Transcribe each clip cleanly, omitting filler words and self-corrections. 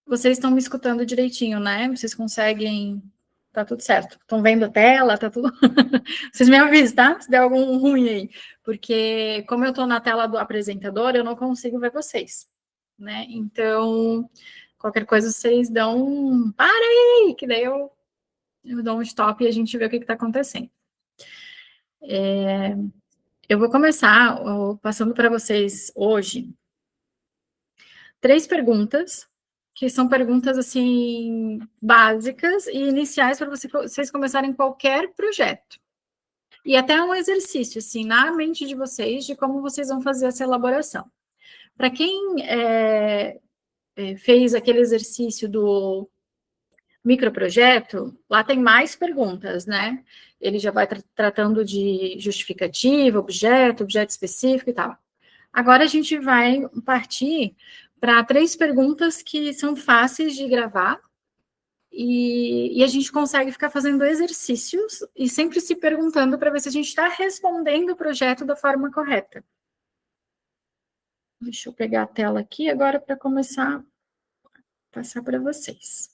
Vocês estão me escutando direitinho, né? Vocês conseguem... Tá tudo certo. Estão vendo a tela? Tá tudo... Vocês me avisam, tá? Se der algum ruim aí. Porque, como eu estou na tela do apresentador, eu não consigo ver vocês, né? Então, qualquer coisa vocês dão um... Para aí! Que daí eu dou um stop e a gente vê o que está acontecendo. Eu vou começar passando para vocês hoje 3 perguntas, que são perguntas, assim, básicas e iniciais para vocês começarem qualquer projeto. E até um exercício, assim, na mente de vocês, de como vocês vão fazer essa elaboração. Para quem fez aquele exercício do microprojeto, lá tem mais perguntas, né? Ele já vai tratando de justificativa, objeto específico e tal. Agora a gente vai partir para 3 perguntas que são fáceis de gravar e a gente consegue ficar fazendo exercícios e sempre se perguntando para ver se a gente está respondendo o projeto da forma correta. Deixa eu pegar a tela aqui agora para começar a passar para vocês.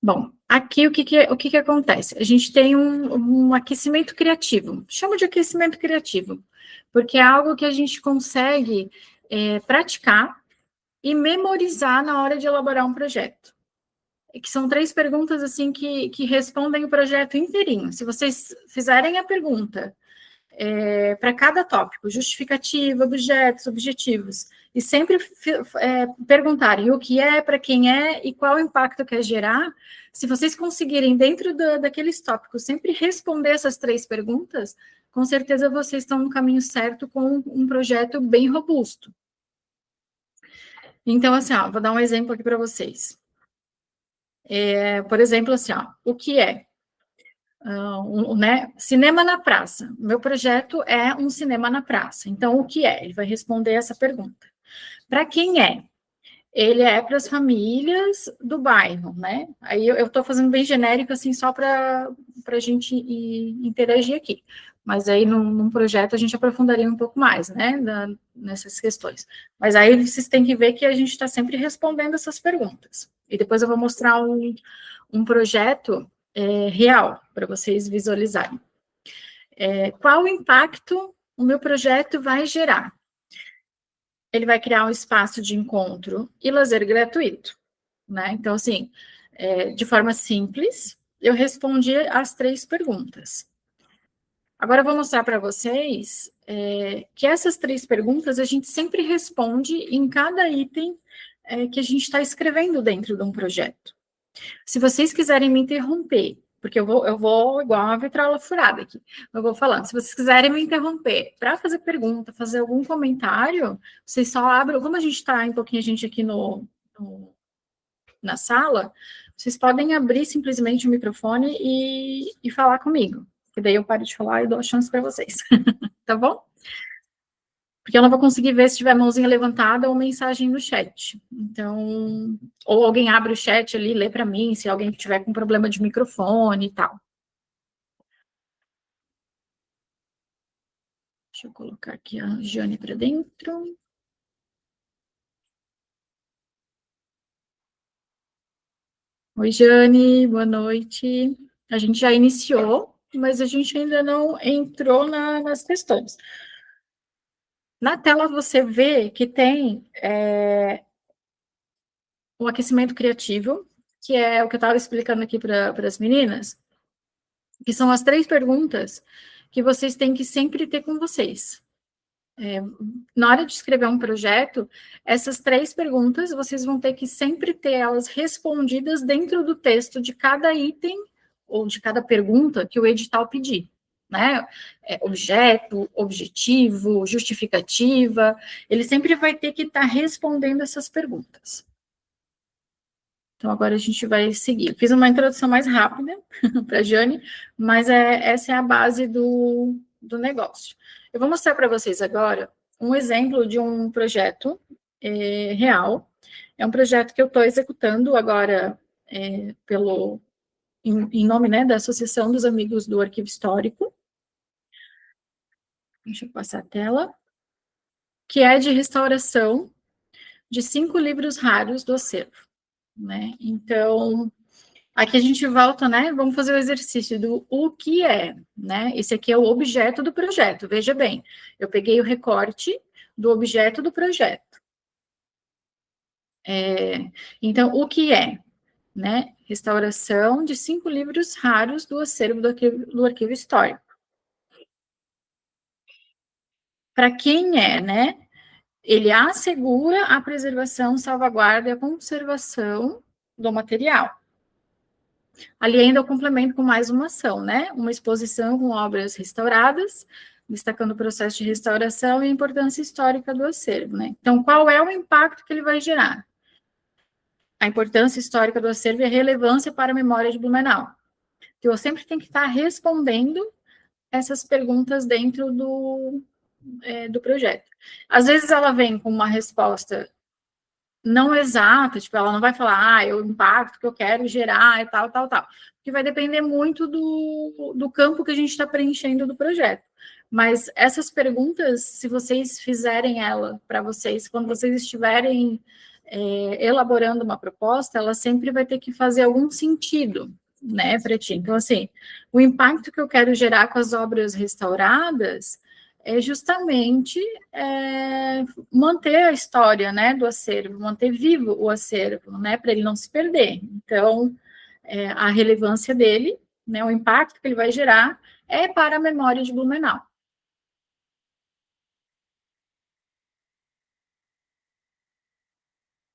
Bom, aqui o que acontece? A gente tem um aquecimento criativo. Chamo de aquecimento criativo, porque é algo que a gente consegue praticar e memorizar na hora de elaborar um projeto. Que são 3 perguntas assim que respondem o projeto inteirinho. Se vocês fizerem a pergunta para cada tópico, justificativa, objetos, objetivos, e sempre perguntarem o que é, para quem é e qual o impacto quer gerar, se vocês conseguirem, dentro daqueles tópicos, sempre responder essas 3 perguntas, com certeza vocês estão no caminho certo com um projeto bem robusto. Então, assim, ó, vou dar um exemplo aqui para vocês. Por exemplo, assim, ó, o que é? Né? Cinema na praça. Meu projeto é um cinema na praça. Então, o que é? Ele vai responder essa pergunta. Para quem é? Ele é para as famílias do bairro, né? Aí eu estou fazendo bem genérico, assim, só para a gente interagir aqui. Mas aí, num projeto, a gente aprofundaria um pouco mais, né, nessas questões. Mas aí vocês têm que ver que a gente está sempre respondendo essas perguntas. E depois eu vou mostrar um projeto real, para vocês visualizarem. Qual o impacto o meu projeto vai gerar? Ele vai criar um espaço de encontro e lazer gratuito, né? Então, assim, de forma simples, eu respondi as 3 perguntas. Agora, eu vou mostrar para vocês que essas 3 perguntas a gente sempre responde em cada item que a gente está escrevendo dentro de um projeto. Se vocês quiserem me interromper, porque eu vou igual uma vitrola furada aqui, eu vou falando. Se vocês quiserem me interromper para fazer pergunta, fazer algum comentário, vocês só abrem, como a gente está em pouquinho gente aqui na sala, vocês podem abrir simplesmente o microfone e falar comigo, que daí eu paro de falar e dou a chance para vocês, tá bom? Porque eu não vou conseguir ver se tiver mãozinha levantada ou mensagem no chat. Então, ou alguém abre o chat ali, lê para mim, se alguém tiver com problema de microfone e tal. Deixa eu colocar aqui a Jane para dentro. Oi, Jane, boa noite. A gente já iniciou, mas a gente ainda não entrou nas questões. Na tela você vê que tem o aquecimento criativo, que é o que eu estava explicando aqui para as meninas, que são as 3 perguntas que vocês têm que sempre ter com vocês. Na hora de escrever um projeto, essas 3 perguntas, vocês vão ter que sempre ter elas respondidas dentro do texto de cada item ou de cada pergunta que o edital pedir, né? Objeto, objetivo, justificativa, ele sempre vai ter que estar respondendo essas perguntas. Então, agora a gente vai seguir. Eu fiz uma introdução mais rápida para a Jane, mas essa é a base do negócio. Eu vou mostrar para vocês agora um exemplo de um projeto real. É um projeto que eu estou executando agora em nome, né, da Associação dos Amigos do Arquivo Histórico. Deixa eu passar a tela. Que é de restauração de 5 livros raros do acervo, né? Então, aqui a gente volta, né? Vamos fazer o exercício do o que é, né? Esse aqui é o objeto do projeto. Veja bem, eu peguei o recorte do objeto do projeto. Então, o que é, né? Restauração de 5 livros raros do acervo do arquivo histórico. Para quem é, né? Ele assegura a preservação, salvaguarda e a conservação do material. Ali ainda eu complemento com mais uma ação, né? Uma exposição com obras restauradas, destacando o processo de restauração e a importância histórica do acervo, né? Então, qual é o impacto que ele vai gerar? A importância histórica do acervo e a relevância para a memória de Blumenau. Então, eu sempre tenho que estar respondendo essas perguntas dentro do projeto. Às vezes ela vem com uma resposta não exata, tipo, ela não vai falar, o impacto que eu quero gerar e tal, tal, tal. Porque vai depender muito do campo que a gente está preenchendo do projeto. Mas essas perguntas, se vocês fizerem ela para vocês, quando vocês estiverem elaborando uma proposta, ela sempre vai ter que fazer algum sentido, né, para ti. Então, assim, o impacto que eu quero gerar com as obras restauradas é justamente manter a história, né, do acervo, manter vivo o acervo, né, para ele não se perder. Então, a relevância dele, né, o impacto que ele vai gerar é para a memória de Blumenau.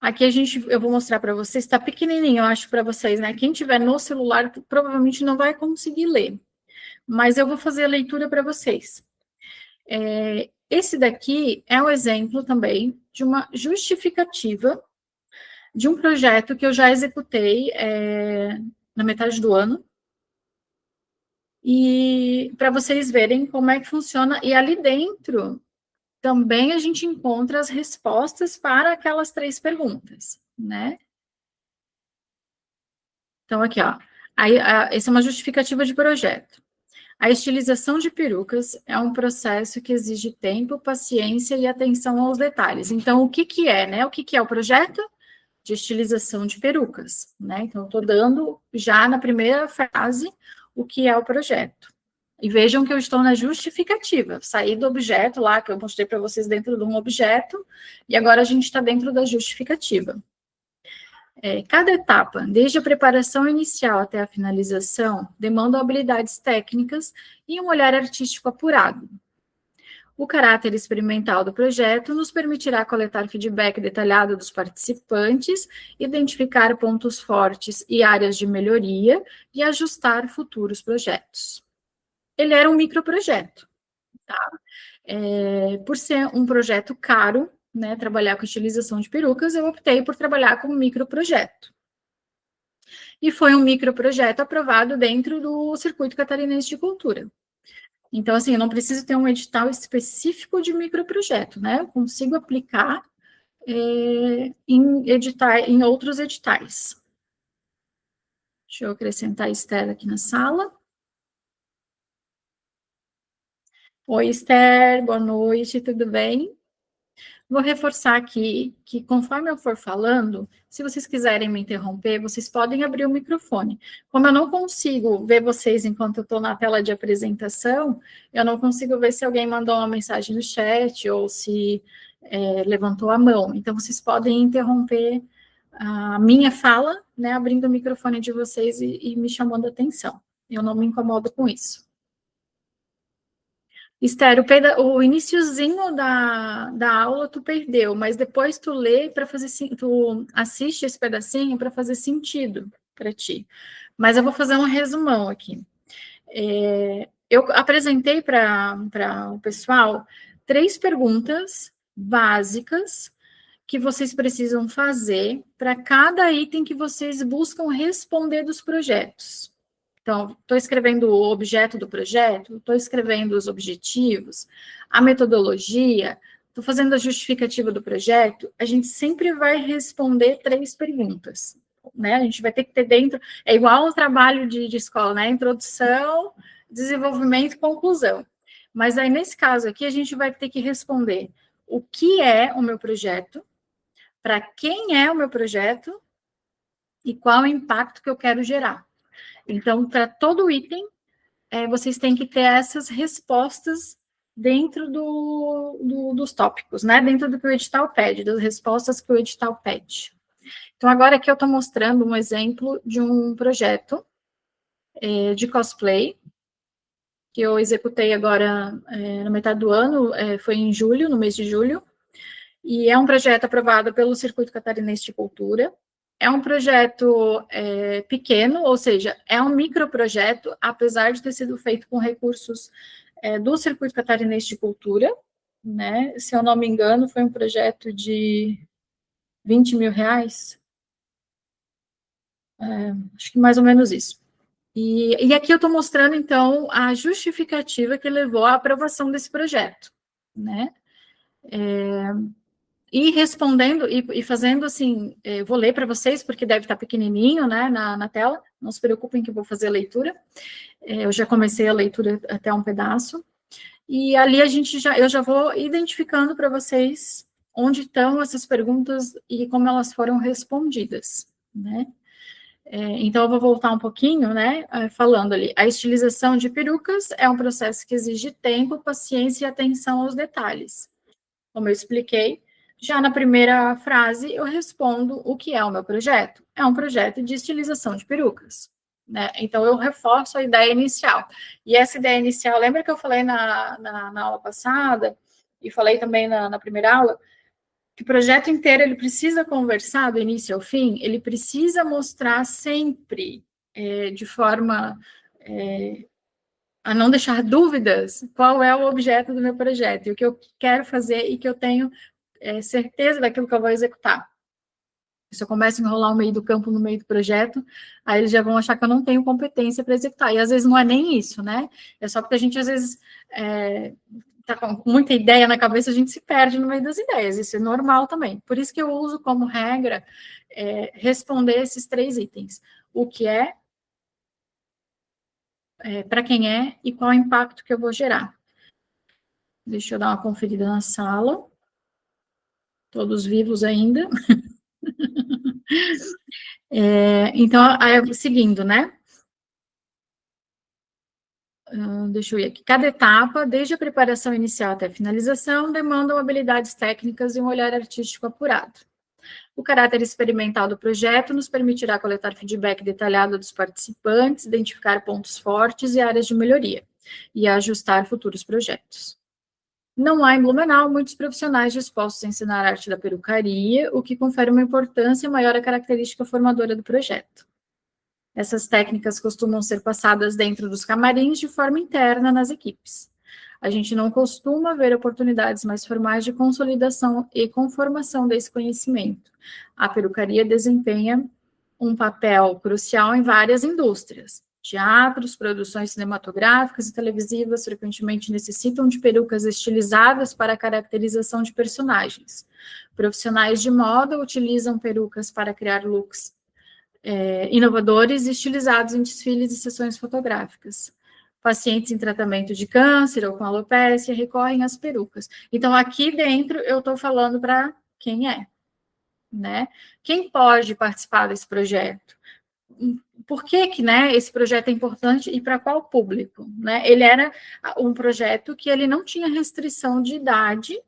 Aqui eu vou mostrar para vocês, está pequenininho, eu acho, para vocês, né? Quem tiver no celular provavelmente não vai conseguir ler, mas eu vou fazer a leitura para vocês. Esse daqui é um exemplo também de uma justificativa de um projeto que eu já executei na metade do ano, e para vocês verem como é que funciona, e ali dentro também a gente encontra as respostas para aquelas 3 perguntas, né? Então, aqui, ó, essa é uma justificativa de projeto. A estilização de perucas é um processo que exige tempo, paciência e atenção aos detalhes. Então, o que que é, né? O que que é o projeto? De estilização de perucas, né? Então, estou dando já na primeira frase o que é o projeto. E vejam que eu estou na justificativa. Saí do objeto lá, que eu mostrei para vocês dentro de um objeto, e agora a gente está dentro da justificativa. Cada etapa, desde a preparação inicial até a finalização, demanda habilidades técnicas e um olhar artístico apurado. O caráter experimental do projeto nos permitirá coletar feedback detalhado dos participantes, identificar pontos fortes e áreas de melhoria e ajustar futuros projetos. Ele era um microprojeto, tá? Por ser um projeto caro, né, trabalhar com utilização de perucas, eu optei por trabalhar com um microprojeto. E foi um microprojeto aprovado dentro do Circuito Catarinense de Cultura. Então, assim, eu não preciso ter um edital específico de microprojeto, né? Eu consigo aplicar em outros editais. Deixa eu acrescentar a Esther aqui na sala. Oi, Esther, boa noite, tudo bem? Vou reforçar aqui que, conforme eu for falando, se vocês quiserem me interromper, vocês podem abrir o microfone. Como eu não consigo ver vocês enquanto eu estou na tela de apresentação, eu não consigo ver se alguém mandou uma mensagem no chat ou se levantou a mão. Então, vocês podem interromper a minha fala, né, abrindo o microfone de vocês e me chamando a atenção. Eu não me incomodo com isso. Esther, o iniciozinho da aula tu perdeu, mas depois tu lê para fazer, tu assiste esse pedacinho para fazer sentido para ti. Mas eu vou fazer um resumão aqui. Eu apresentei para o pessoal 3 perguntas básicas que vocês precisam fazer para cada item que vocês buscam responder dos projetos. Então, estou escrevendo o objeto do projeto, estou escrevendo os objetivos, a metodologia, estou fazendo a justificativa do projeto, a gente sempre vai responder 3 perguntas, né? A gente vai ter que ter dentro, é igual ao trabalho de escola, né? Introdução, desenvolvimento e conclusão. Mas aí, nesse caso aqui, a gente vai ter que responder o que é o meu projeto, para quem é o meu projeto e qual é o impacto que eu quero gerar. Então, para todo item, vocês têm que ter essas respostas dentro dos tópicos, né? Dentro do que o edital pede, das respostas que o edital pede. Então, agora aqui eu estou mostrando um exemplo de um projeto de cosplay, que eu executei agora na metade do ano, foi em julho, no mês de julho, e é um projeto aprovado pelo Circuito Catarinense de Cultura. É um projeto pequeno, ou seja, é um microprojeto, apesar de ter sido feito com recursos do Circuito Catarinense de Cultura, né? Se eu não me engano, foi um projeto de 20 mil reais, acho que mais ou menos isso. E aqui eu estou mostrando, então, a justificativa que levou à aprovação desse projeto, né? E respondendo, e fazendo assim, vou ler para vocês, porque deve estar pequenininho, né, na tela, não se preocupem que eu vou fazer a leitura, eu já comecei a leitura até um pedaço, e ali eu já vou identificando para vocês onde estão essas perguntas e como elas foram respondidas, né. Então, eu vou voltar um pouquinho, né, falando ali, a estilização de perucas é um processo que exige tempo, paciência e atenção aos detalhes. Como eu expliquei, já na primeira frase eu respondo o que é o meu projeto. É um projeto de estilização de perucas, né? Então, eu reforço a ideia inicial. E essa ideia inicial, lembra que eu falei na aula passada, e falei também na primeira aula, que o projeto inteiro ele precisa conversar do início ao fim, ele precisa mostrar sempre de forma a não deixar dúvidas qual é o objeto do meu projeto e o que eu quero fazer e que eu tenho certeza daquilo que eu vou executar. Se eu começo a enrolar o meio do campo no meio do projeto, aí eles já vão achar que eu não tenho competência para executar. E às vezes não é nem isso, né? É só porque a gente às vezes está com muita ideia na cabeça, a gente se perde no meio das ideias. Isso é normal também. Por isso que eu uso como regra responder esses 3 itens. O que para quem e qual o impacto que eu vou gerar. Deixa eu dar uma conferida na sala. Todos vivos ainda. Então, seguindo, né? Deixa eu ir aqui. Cada etapa, desde a preparação inicial até a finalização, demandam habilidades técnicas e um olhar artístico apurado. O caráter experimental do projeto nos permitirá coletar feedback detalhado dos participantes, identificar pontos fortes e áreas de melhoria, e ajustar futuros projetos. Não há em Blumenau muitos profissionais dispostos a ensinar a arte da perucaria, o que confere uma importância maior à característica formadora do projeto. Essas técnicas costumam ser passadas dentro dos camarins de forma interna nas equipes. A gente não costuma ver oportunidades mais formais de consolidação e conformação desse conhecimento. A perucaria desempenha um papel crucial em várias indústrias. Teatros, produções cinematográficas e televisivas frequentemente necessitam de perucas estilizadas para a caracterização de personagens. Profissionais de moda utilizam perucas para criar looks inovadores e estilizados em desfiles e sessões fotográficas. Pacientes em tratamento de câncer ou com alopécia recorrem às perucas. Então, aqui dentro, eu estou falando para quem né? Quem pode participar desse projeto? Por que né, esse projeto é importante e para qual público? Né? Ele era um projeto que ele não tinha restrição de idade,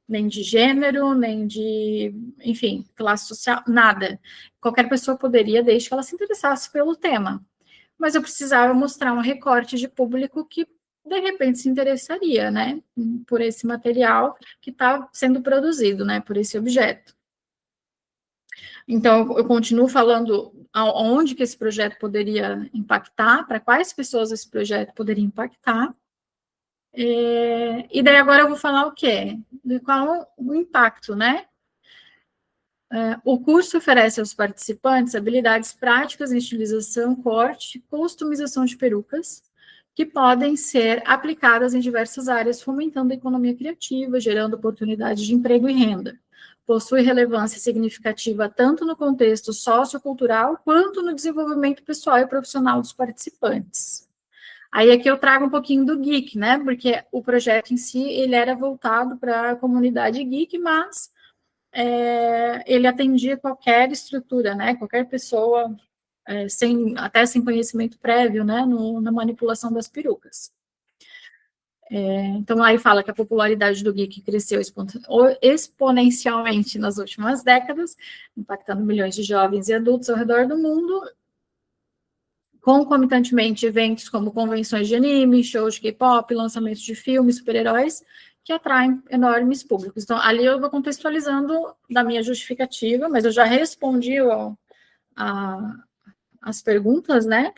nem de gênero, nem de, enfim, classe social, nada. Qualquer pessoa poderia, desde que ela se interessasse pelo tema. Mas eu precisava mostrar um recorte de público que, de repente, se interessaria, né, por esse material que está sendo produzido, né, por esse objeto. Então, eu continuo falando aonde que esse projeto poderia impactar, para quais pessoas esse projeto poderia impactar, e daí agora eu vou falar o quê? De qual o impacto, né? O curso oferece aos participantes habilidades práticas em estilização, corte, customização de perucas, que podem ser aplicadas em diversas áreas, fomentando a economia criativa, gerando oportunidades de emprego e renda. Possui relevância significativa tanto no contexto sociocultural quanto no desenvolvimento pessoal e profissional dos participantes. Aí aqui eu trago um pouquinho do geek, né? Porque o projeto em si, ele era voltado para a comunidade geek, mas ele atendia qualquer estrutura, né, qualquer pessoa, até sem conhecimento prévio, né, na manipulação das perucas. Então, aí fala que a popularidade do geek cresceu exponencialmente nas últimas décadas, impactando milhões de jovens e adultos ao redor do mundo, concomitantemente eventos como convenções de anime, shows de K-pop, lançamentos de filmes, super-heróis, que atraem enormes públicos. Então, ali eu vou contextualizando da minha justificativa, mas eu já respondi as perguntas, né?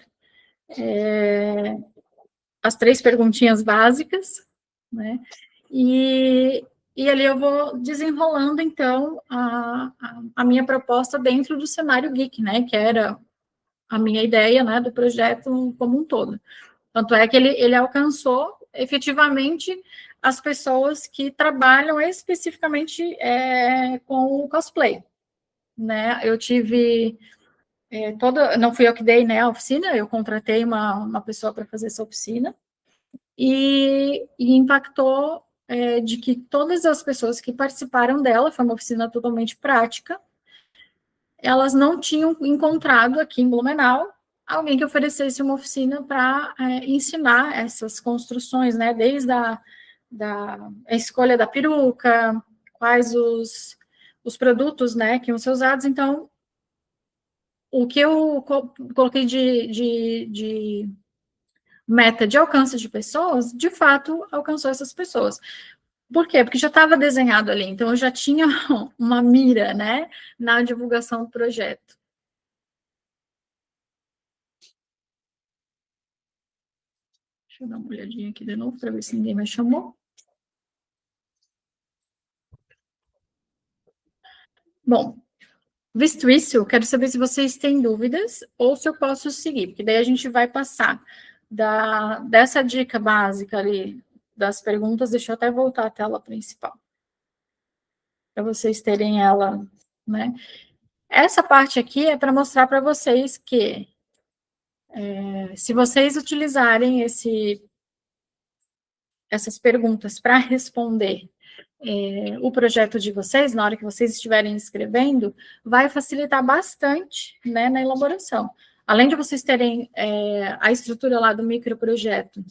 As 3 perguntinhas básicas, né? E ali eu vou desenrolando, então, a minha proposta dentro do cenário geek, né? Que era a minha ideia, né, do projeto como um todo. Tanto é que ele alcançou efetivamente as pessoas que trabalham especificamente com o cosplay, né? Eu tive não fui eu que dei, né, a oficina, eu contratei uma pessoa para fazer essa oficina e impactou de que todas as pessoas que participaram dela, foi uma oficina totalmente prática, elas não tinham encontrado aqui em Blumenau alguém que oferecesse uma oficina para ensinar essas construções, né? Desde a escolha da peruca, quais os produtos, né, que iam ser usados. Então, o que eu coloquei de meta de alcance de pessoas, de fato, alcançou essas pessoas. Por quê? Porque já estava desenhado ali, então eu já tinha uma mira, né, na divulgação do projeto. Deixa eu dar uma olhadinha aqui de novo para ver se ninguém me chamou. Bom, visto isso, eu quero saber se vocês têm dúvidas ou se eu posso seguir, porque daí a gente vai passar dessa dica básica ali das perguntas. Deixa eu até voltar à tela principal, para vocês terem ela, né? Essa parte aqui é para mostrar para vocês que se vocês utilizarem essas perguntas para responder o projeto de vocês, na hora que vocês estiverem escrevendo, vai facilitar bastante, né, na elaboração. Além de vocês terem a estrutura lá do microprojeto,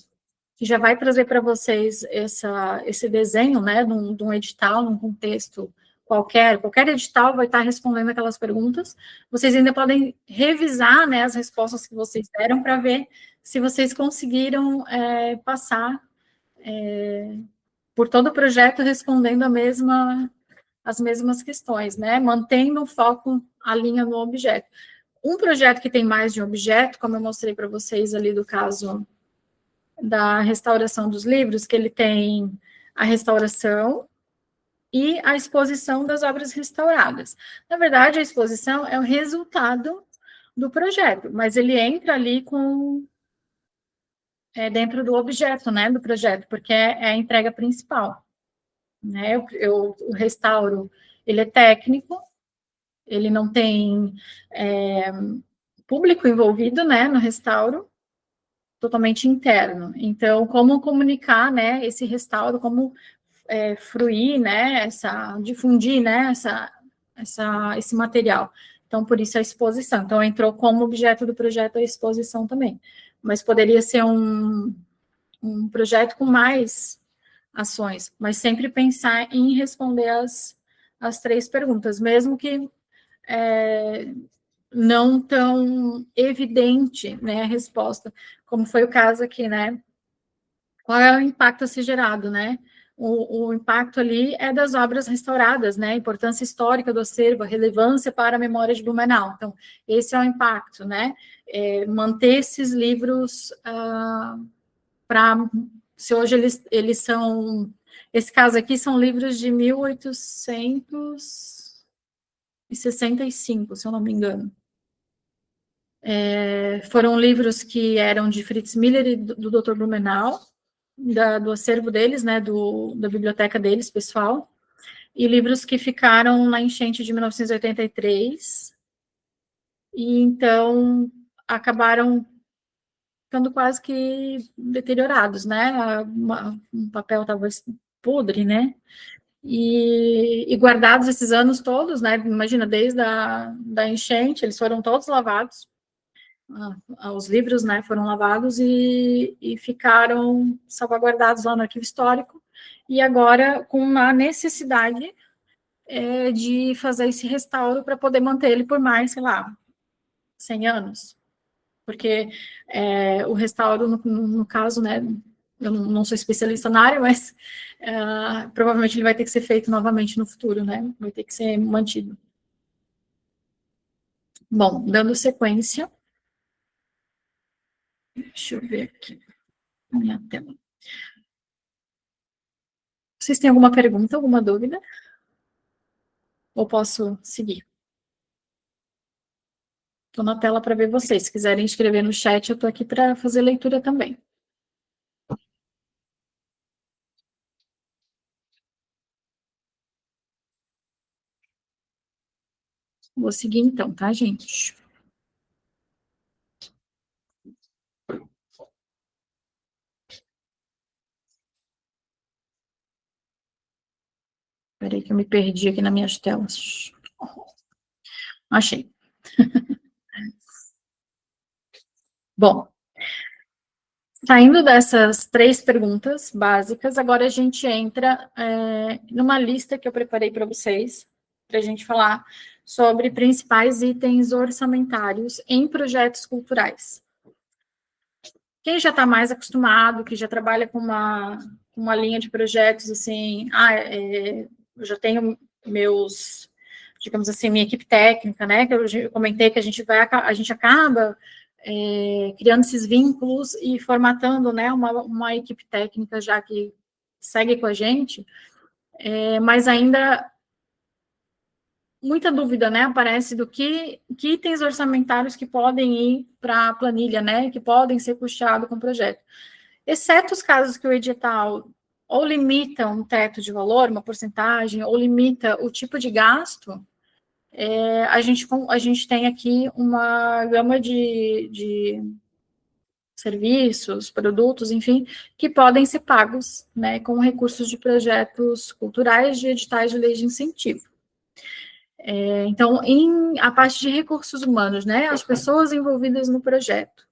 que já vai trazer para vocês esse desenho, né, de um edital, num contexto qualquer edital vai estar respondendo aquelas perguntas. Vocês ainda podem revisar, né, as respostas que vocês deram para ver se vocês conseguiram passar por todo o projeto respondendo as mesmas questões, né? Mantendo o foco, a linha no objeto. Um projeto que tem mais de um objeto, como eu mostrei para vocês ali do caso da restauração dos livros, que ele tem a restauração e a exposição das obras restauradas. Na verdade, a exposição é o resultado do projeto, mas ele entra ali dentro do objeto, né, do projeto, porque é a entrega principal. Né? O restauro, ele é técnico, ele não tem público envolvido, né, no restauro, totalmente interno. Então, como comunicar, né, esse restauro, como fruir, né, difundir, né, esse material. Então, por isso a exposição. Então, entrou como objeto do projeto a exposição também. Mas poderia ser um projeto com mais ações, mas sempre pensar em responder as 3 perguntas, mesmo que não tão evidente, né, a resposta, como foi o caso aqui, né? Qual é o impacto a ser gerado, né? O impacto ali é das obras restauradas, né? A importância histórica do acervo, a relevância para a memória de Blumenau. Então, esse é o impacto, né? Manter esses livros para... Se hoje eles são... Esse caso aqui são livros de 1865, se eu não me engano. Foram livros que eram de Fritz Miller e do Dr. Blumenau, do acervo deles, né, da biblioteca deles, pessoal, e livros que ficaram na enchente de 1983, e então acabaram ficando quase que deteriorados, né, um papel talvez podre, né, e guardados esses anos todos, né? Imagina, desde da enchente, eles foram todos lavados, os livros, né, foram lavados e ficaram salvaguardados lá no arquivo histórico, e agora com a necessidade de fazer esse restauro para poder manter ele por mais, sei lá, 100 anos, porque o restauro, no caso, né, eu não sou especialista na área, mas provavelmente ele vai ter que ser feito novamente no futuro, né, vai ter que ser mantido. Bom, dando sequência, deixa eu ver aqui a minha tela. Vocês têm alguma pergunta, alguma dúvida? Ou posso seguir? Estou na tela para ver vocês. Se quiserem escrever no chat, eu estou aqui para fazer leitura também. Vou seguir então, tá, gente? Espera aí que eu me perdi aqui nas minhas telas. Achei. Bom, saindo dessas 3 perguntas básicas, agora a gente entra numa lista que eu preparei para vocês, para a gente falar sobre principais itens orçamentários em projetos culturais. Quem já está mais acostumado, que já trabalha com uma linha de projetos, assim, eu já tenho digamos assim, minha equipe técnica, né, que eu comentei que a gente acaba criando esses vínculos e formatando, né, uma equipe técnica já que segue com a gente, mas ainda muita dúvida, né, aparece do que itens orçamentários que podem ir para a planilha, né, que podem ser custeados com o projeto. Exceto os casos que o edital ou limita um teto de valor, uma porcentagem, ou limita o tipo de gasto, a gente tem aqui uma gama de serviços, produtos, enfim, que podem ser pagos, né, com recursos de projetos culturais, de editais de lei de incentivo. Então, a parte de recursos humanos, né, as pessoas envolvidas no projeto,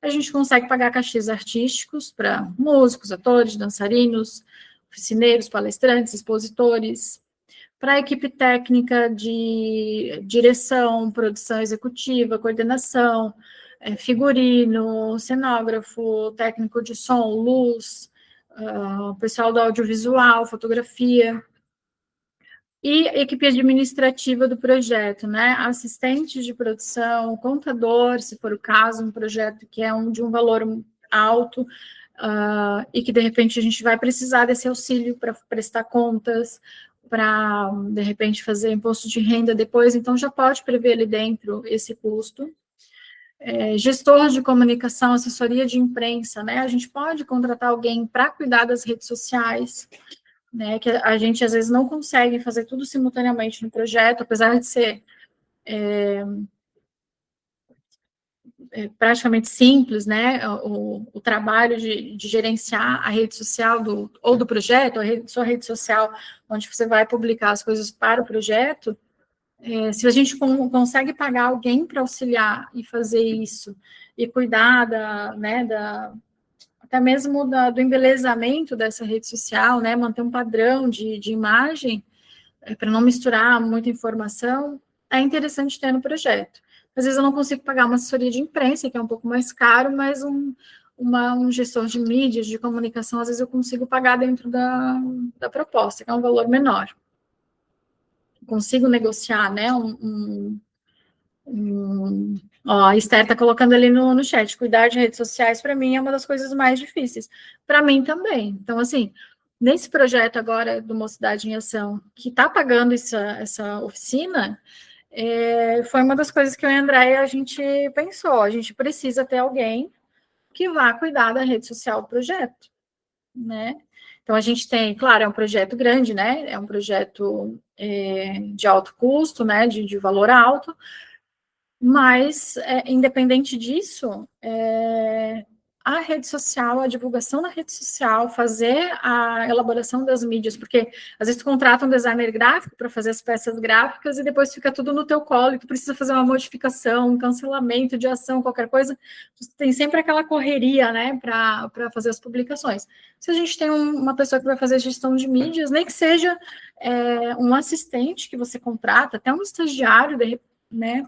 a gente consegue pagar cachês artísticos para músicos, atores, dançarinos, oficineiros, palestrantes, expositores, para a equipe técnica de direção, produção executiva, coordenação, figurino, cenógrafo, técnico de som, luz, pessoal do audiovisual, fotografia, e equipe administrativa do projeto, né? Assistente de produção, contador, se for o caso, um projeto que é de um valor alto, e que de repente a gente vai precisar desse auxílio para prestar contas, para de repente fazer imposto de renda depois, então já pode prever ali dentro esse custo. Gestor de comunicação, assessoria de imprensa, né? A gente pode contratar alguém para cuidar das redes sociais, né, que a gente às vezes não consegue fazer tudo simultaneamente no projeto, apesar de ser praticamente simples, né, o trabalho de gerenciar a rede social ou do projeto, sua rede social, onde você vai publicar as coisas para o projeto, se a gente consegue pagar alguém para auxiliar e fazer isso, e cuidar até mesmo do embelezamento dessa rede social, né, manter um padrão de imagem, para não misturar muita informação, é interessante ter no projeto. Às vezes eu não consigo pagar uma assessoria de imprensa, que é um pouco mais caro, mas um gestor de mídias, de comunicação, às vezes eu consigo pagar dentro da proposta, que é um valor menor. Consigo negociar, né, ó, a Esther está colocando ali no chat, cuidar de redes sociais, para mim, é uma das coisas mais difíceis. Para mim também. Então, assim, nesse projeto agora do Mocidade em Ação, que está pagando essa oficina, foi uma das coisas que eu e a Andréia, a gente pensou, a gente precisa ter alguém que vá cuidar da rede social do projeto, né? Então, a gente tem, claro, é um projeto grande, né? É um projeto de alto custo, né? De valor alto, mas, independente disso, a rede social, a divulgação na rede social, fazer a elaboração das mídias, porque às vezes tu contrata um designer gráfico para fazer as peças gráficas e depois fica tudo no teu colo e tu precisa fazer uma modificação, um cancelamento de ação, qualquer coisa, tem sempre aquela correria, né, para fazer as publicações. Se a gente tem uma pessoa que vai fazer gestão de mídias, nem que seja um assistente que você contrata, até um estagiário, né,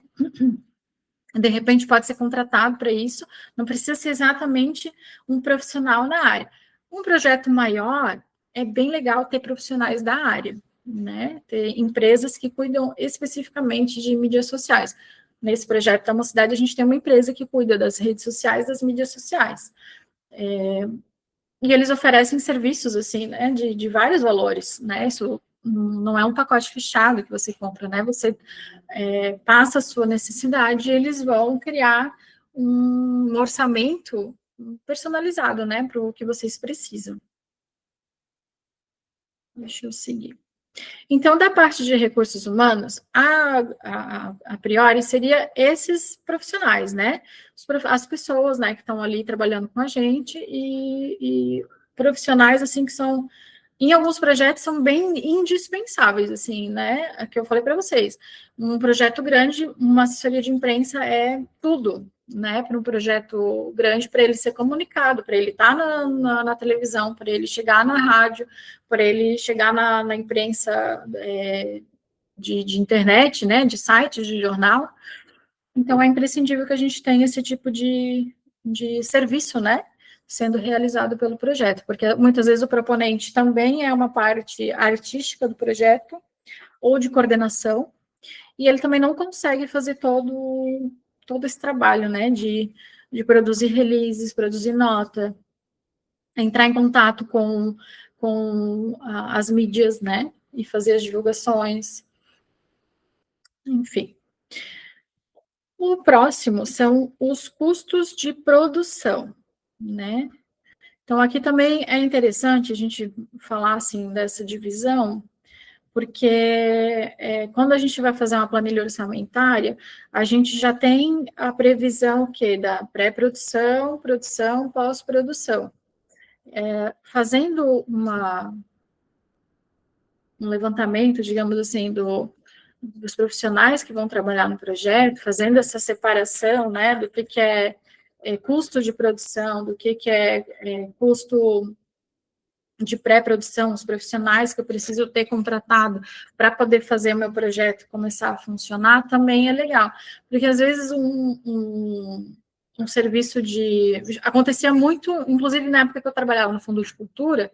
de repente pode ser contratado para isso, não precisa ser exatamente um profissional na área. Um projeto maior, é bem legal ter profissionais da área, né? Ter empresas que cuidam especificamente de mídias sociais. Nesse projeto da Mocidade, a gente tem uma empresa que cuida das redes sociais, das mídias sociais. E eles oferecem serviços, assim, né, de vários valores, né? Isso não é um pacote fechado que você compra, né? Você passa a sua necessidade e eles vão criar um orçamento personalizado, né, para o que vocês precisam. Deixa eu seguir. Então, da parte de recursos humanos, a priori, seria esses profissionais, né? As pessoas, né, que estão ali trabalhando com a gente e profissionais, assim, que são, em alguns projetos, são bem indispensáveis, assim, né? É que eu falei para vocês. Um projeto grande, uma assessoria de imprensa é tudo, né? Para um projeto grande, para ele ser comunicado, para ele estar na televisão, para ele chegar na rádio, para ele chegar na imprensa de internet, né? De sites, de jornal. Então, é imprescindível que a gente tenha esse tipo de serviço, né? Sendo realizado pelo projeto, porque muitas vezes o proponente também é uma parte artística do projeto, ou de coordenação, e ele também não consegue fazer todo esse trabalho, né, de produzir releases, produzir nota, entrar em contato com as mídias, né, e fazer as divulgações, enfim. O próximo são os custos de produção, né? Então, aqui também é interessante a gente falar, assim, dessa divisão, porque quando a gente vai fazer uma planilha orçamentária, a gente já tem a previsão da pré-produção, produção, pós-produção. Fazendo um levantamento, digamos assim, dos profissionais que vão trabalhar no projeto, fazendo essa separação, né, do que é custo de produção, do que é custo de pré-produção, os profissionais que eu preciso ter contratado para poder fazer o meu projeto começar a funcionar, também é legal. Porque, às vezes, um serviço acontecia muito, inclusive na época que eu trabalhava no Fundo de Cultura,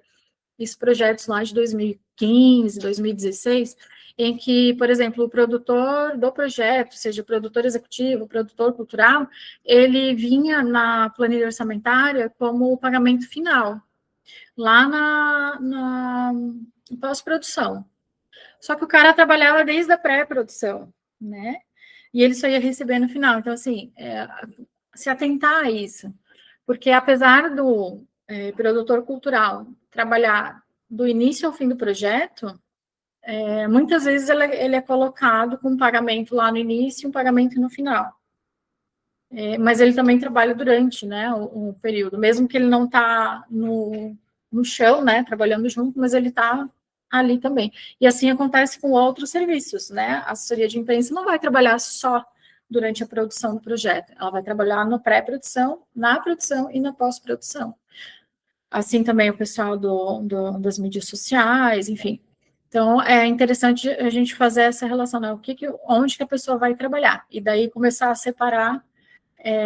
esses projetos lá de 2015, 2016, em que, por exemplo, o produtor do projeto, seja o produtor executivo, o produtor cultural, ele vinha na planilha orçamentária como o pagamento final, lá na pós-produção. Só que o cara trabalhava desde a pré-produção, né? E ele só ia receber no final. Então, assim, se atentar a isso. Porque apesar do produtor cultural trabalhar do início ao fim do projeto, muitas vezes ele é colocado com um pagamento lá no início e um pagamento no final. Mas ele também trabalha durante, né, o período, mesmo que ele não está no chão, né, trabalhando junto, mas ele está ali também. E assim acontece com outros serviços, né? A assessoria de imprensa não vai trabalhar só durante a produção do projeto, ela vai trabalhar na pré-produção, na produção e na pós-produção. Assim também o pessoal das mídias sociais, enfim. Então, é interessante a gente fazer essa relação, né? Onde que a pessoa vai trabalhar, e daí começar a separar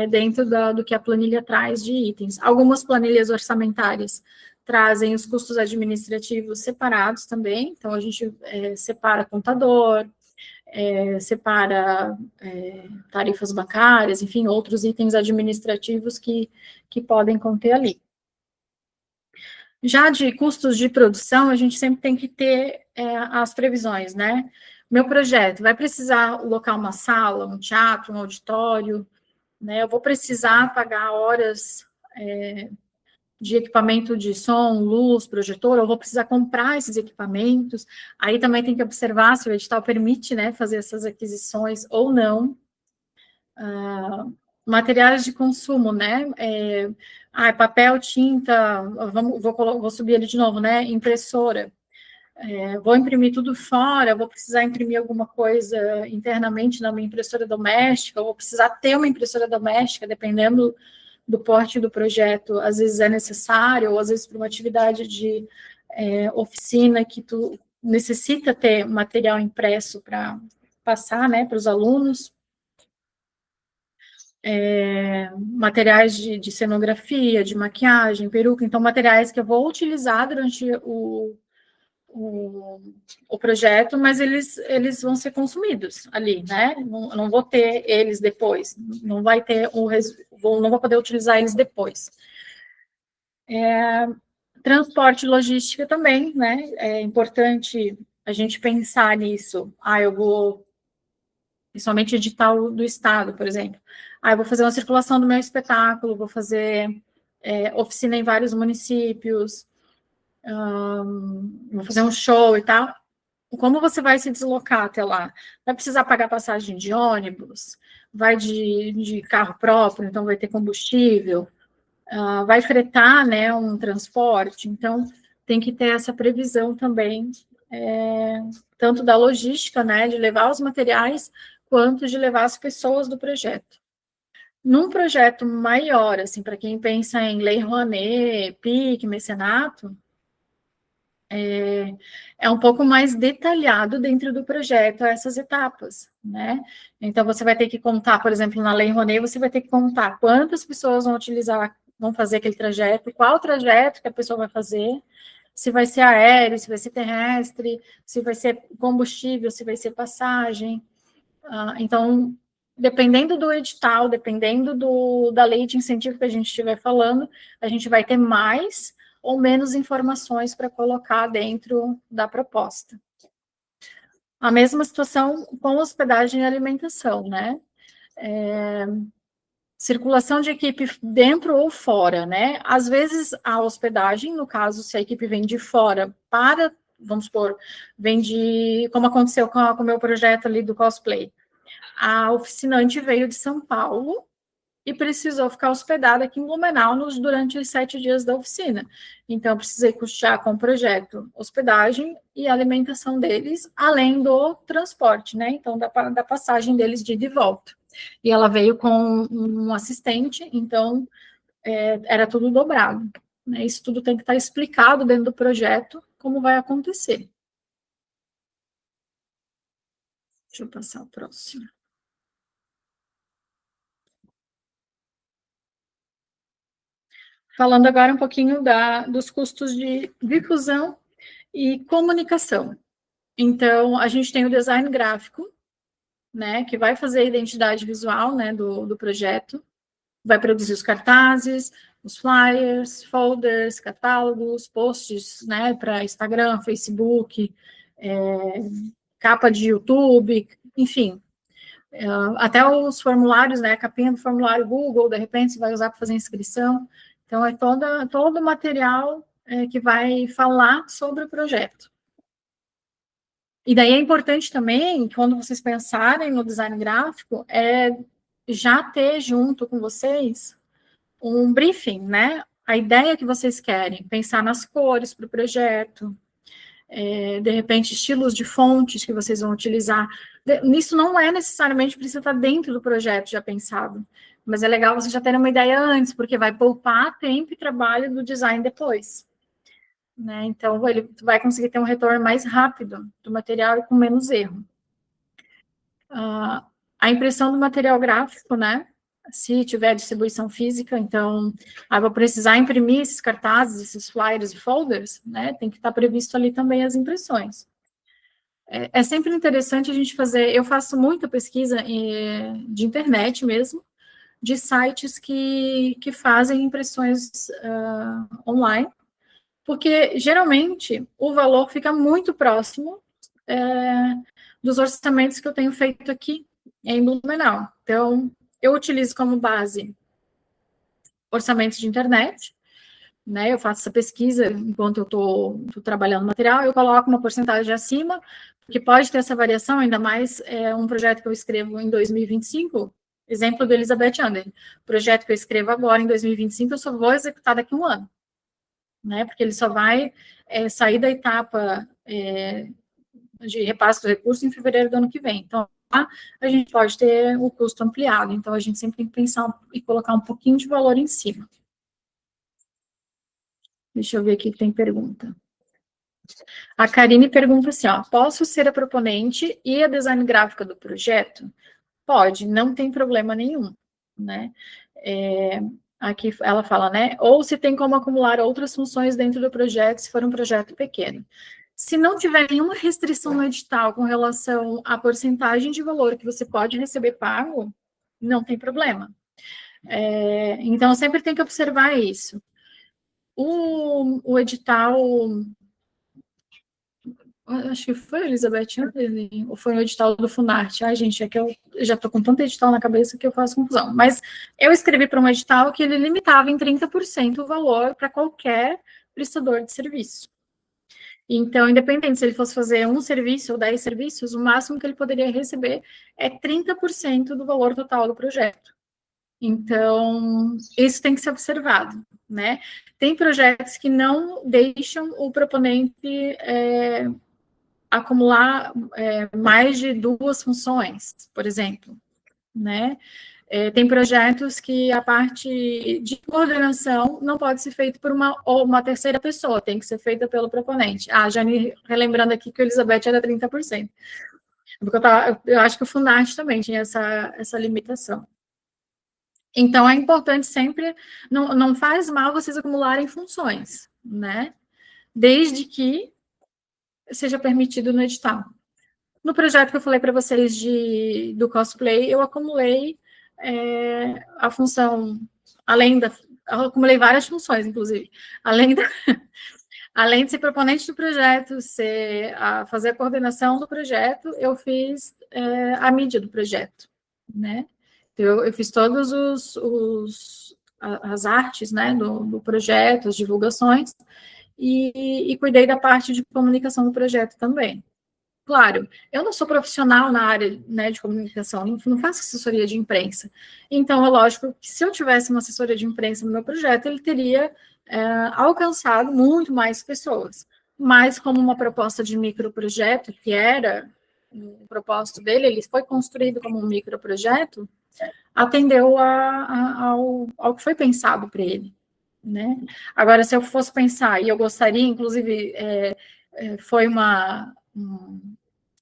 dentro do que a planilha traz de itens. Algumas planilhas orçamentárias trazem os custos administrativos separados também, então a gente separa contador, separa tarifas bancárias, enfim, outros itens administrativos que podem conter ali. Já de custos de produção, a gente sempre tem que ter as previsões, né? Meu projeto vai precisar alocar uma sala, um teatro, um auditório, né? Eu vou precisar pagar horas de equipamento de som, luz, projetor, eu vou precisar comprar esses equipamentos. Aí também tem que observar se o edital permite, né, fazer essas aquisições ou não. materiais de consumo, né? Papel, tinta, vou subir ele de novo, né? Impressora. Vou imprimir tudo fora, vou precisar imprimir alguma coisa internamente na minha impressora doméstica, vou precisar ter uma impressora doméstica, dependendo do porte do projeto, às vezes é necessário, ou às vezes para uma atividade de oficina que tu necessita ter material impresso para passar, né, para os alunos. Materiais de cenografia, de maquiagem, peruca, então materiais que eu vou utilizar durante o projeto, mas eles vão ser consumidos ali, né? Não vou ter eles depois, não vai ter não vou poder utilizar eles depois. Transporte e logística também, né? É importante a gente pensar nisso. Eu vou, principalmente edital do Estado, por exemplo. Eu vou fazer uma circulação do meu espetáculo, vou fazer oficina em vários municípios, vou fazer um show e tal. Como você vai se deslocar até lá? Vai precisar pagar passagem de ônibus? Vai de carro próprio, então vai ter combustível? Vai fretar, né, um transporte? Então, tem que ter essa previsão também, tanto da logística, né, de levar os materiais, quanto de levar as pessoas do projeto. Num projeto maior, assim, para quem pensa em Lei Rouanet, PIC, mecenato, é um pouco mais detalhado dentro do projeto essas etapas, né? Então, você vai ter que contar, por exemplo, na Lei Rouanet, você vai ter que contar quantas pessoas vão fazer aquele trajeto, qual trajeto que a pessoa vai fazer, se vai ser aéreo, se vai ser terrestre, se vai ser combustível, se vai ser passagem. Então, dependendo do edital, dependendo da lei de incentivo que a gente estiver falando, a gente vai ter mais ou menos informações para colocar dentro da proposta. A mesma situação com hospedagem e alimentação, né? Circulação de equipe dentro ou fora, né? Às vezes a hospedagem, no caso, se a equipe vem de fora vamos supor, como aconteceu com o meu projeto ali do cosplay. A oficinante veio de São Paulo e precisou ficar hospedada aqui em Blumenau durante os 7 dias da oficina. Então, eu precisei custear com o projeto hospedagem e alimentação deles, além do transporte, né? Então, da passagem deles de ida e volta. E ela veio com um assistente, então, era tudo dobrado. Né? Isso tudo tem que estar explicado dentro do projeto, como vai acontecer. Deixa eu passar o próximo. Falando agora um pouquinho dos custos de difusão e comunicação. Então, a gente tem o design gráfico, né, que vai fazer a identidade visual, né, do projeto, vai produzir os cartazes, os flyers, folders, catálogos, posts, né, para Instagram, Facebook, capa de YouTube, enfim, até os formulários, né, a capinha do formulário Google, de repente, você vai usar para fazer inscrição. Então, é todo o material que vai falar sobre o projeto. E daí é importante também, quando vocês pensarem no design gráfico, já ter junto com vocês um briefing, né? A ideia que vocês querem, pensar nas cores para o projeto, de repente, estilos de fontes que vocês vão utilizar. Nisso não é necessariamente precisa estar dentro do projeto já pensado, mas é legal vocês já terem uma ideia antes, porque vai poupar tempo e trabalho do design depois. Né? Então, ele vai conseguir ter um retorno mais rápido do material e com menos erro. A impressão do material gráfico, né? Se tiver distribuição física, então, vou precisar imprimir esses cartazes, esses flyers e folders, né? Tem que estar previsto ali também as impressões. É sempre interessante a gente fazer, eu faço muita pesquisa de internet mesmo, de sites que fazem impressões online, porque geralmente o valor fica muito próximo dos orçamentos que eu tenho feito aqui em Blumenau. Então, eu utilizo como base orçamentos de internet, né? Eu faço essa pesquisa enquanto eu estou trabalhando no material, eu coloco uma porcentagem acima, porque pode ter essa variação, ainda mais um projeto que eu escrevo em 2025, Exemplo do Elizabeth Under. O projeto que eu escrevo agora, em 2025, eu só vou executar daqui a um ano, né? Porque ele só vai sair da etapa de repasse do recurso em fevereiro do ano que vem. Então, lá, a gente pode ter o custo ampliado. Então, a gente sempre tem que pensar e colocar um pouquinho de valor em cima. Deixa eu ver aqui que tem pergunta. A Karine pergunta assim, ó, posso ser a proponente e a design gráfica do projeto? Pode, não tem problema nenhum, né? Aqui ela fala, né? Ou se tem como acumular outras funções dentro do projeto, se for um projeto pequeno. Se não tiver nenhuma restrição no edital com relação à porcentagem de valor que você pode receber pago, não tem problema. Então, sempre tem que observar isso. O edital, acho que foi, Elizabeth, ou foi o edital do Funarte? Ai, gente, é que eu já estou com tanto edital na cabeça que eu faço confusão. Mas eu escrevi para um edital que ele limitava em 30% o valor para qualquer prestador de serviço. Então, independente se ele fosse fazer um serviço ou 10 serviços, o máximo que ele poderia receber é 30% do valor total do projeto. Então, isso tem que ser observado, né? Tem projetos que não deixam o proponente acumular mais de 2 funções, por exemplo, né? Tem projetos que a parte de coordenação não pode ser feita por uma terceira pessoa, tem que ser feita pelo proponente. Já me relembrando aqui que o Elizabeth era 30%. Porque eu acho que o Funarte também tinha essa limitação. Então, é importante sempre, não faz mal vocês acumularem funções, né? Desde que seja permitido no edital. No projeto que eu falei para vocês do cosplay, eu acumulei a função, eu acumulei várias funções, inclusive, além de ser proponente do projeto, fazer a coordenação do projeto, eu fiz a mídia do projeto, né? Então, eu fiz todos as artes, né, do projeto, as divulgações, e cuidei da parte de comunicação do projeto também. Claro, eu não sou profissional na área, né, de comunicação, não faço assessoria de imprensa. Então, é lógico que se eu tivesse uma assessoria de imprensa no meu projeto, ele teria alcançado muito mais pessoas. Mas, como uma proposta de microprojeto, que era o propósito dele, ele foi construído como um microprojeto, atendeu ao que foi pensado para ele, né? Agora, se eu fosse pensar, e eu gostaria, inclusive, foi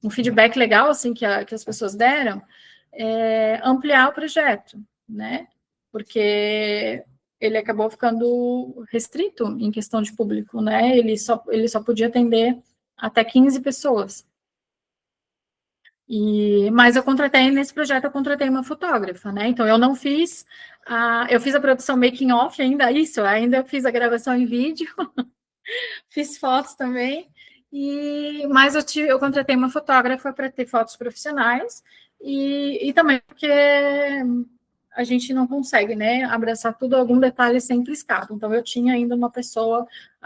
um feedback legal, assim, que as pessoas deram, ampliar o projeto, né? Porque ele acabou ficando restrito em questão de público, né? Ele só podia atender até 15 pessoas. Mas nesse projeto eu contratei uma fotógrafa, né? Então eu não fiz, eu fiz a produção making off ainda, ainda fiz a gravação em vídeo, fiz fotos também, mas eu contratei uma fotógrafa para ter fotos profissionais, e também porque a gente não consegue, né, abraçar tudo, algum detalhe sempre escapa. Então, eu tinha ainda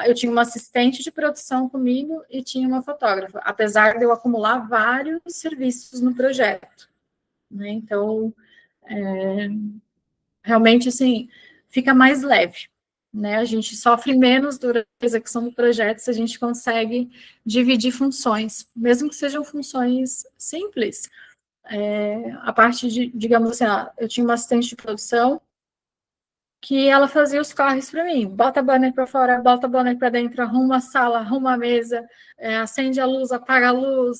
eu tinha uma assistente de produção comigo e tinha uma fotógrafa, apesar de eu acumular vários serviços no projeto, né? Então, realmente, assim, fica mais leve, né? A gente sofre menos durante a execução do projeto se a gente consegue dividir funções, mesmo que sejam funções simples. A parte de, digamos assim, eu tinha uma assistente de produção que ela fazia os corres para mim, bota banner para fora, bota banner para dentro, arruma a sala, arruma a mesa, acende a luz, apaga a luz,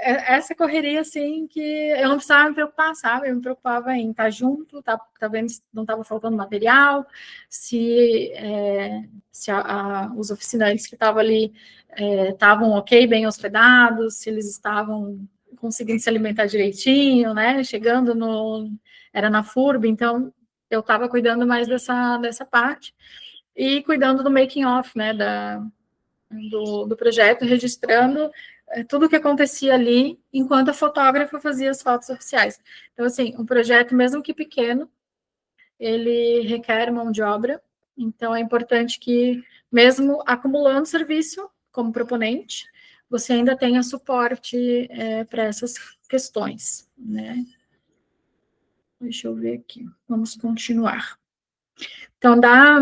essa correria, assim, que eu não precisava me preocupar, sabe? Eu me preocupava em estar junto, tá vendo se não estava faltando material, se os oficinantes que estavam ali estavam ok, bem hospedados, se eles estavam conseguindo se alimentar direitinho, né? Chegando era na FURB, então eu estava cuidando mais dessa parte e cuidando do making off, né? Do projeto, registrando tudo o que acontecia ali, enquanto a fotógrafa fazia as fotos oficiais. Então, assim, um projeto, mesmo que pequeno, ele requer mão de obra, então é importante que, mesmo acumulando serviço como proponente, você ainda tenha suporte para essas questões, né? Deixa eu ver aqui, vamos continuar. Então, da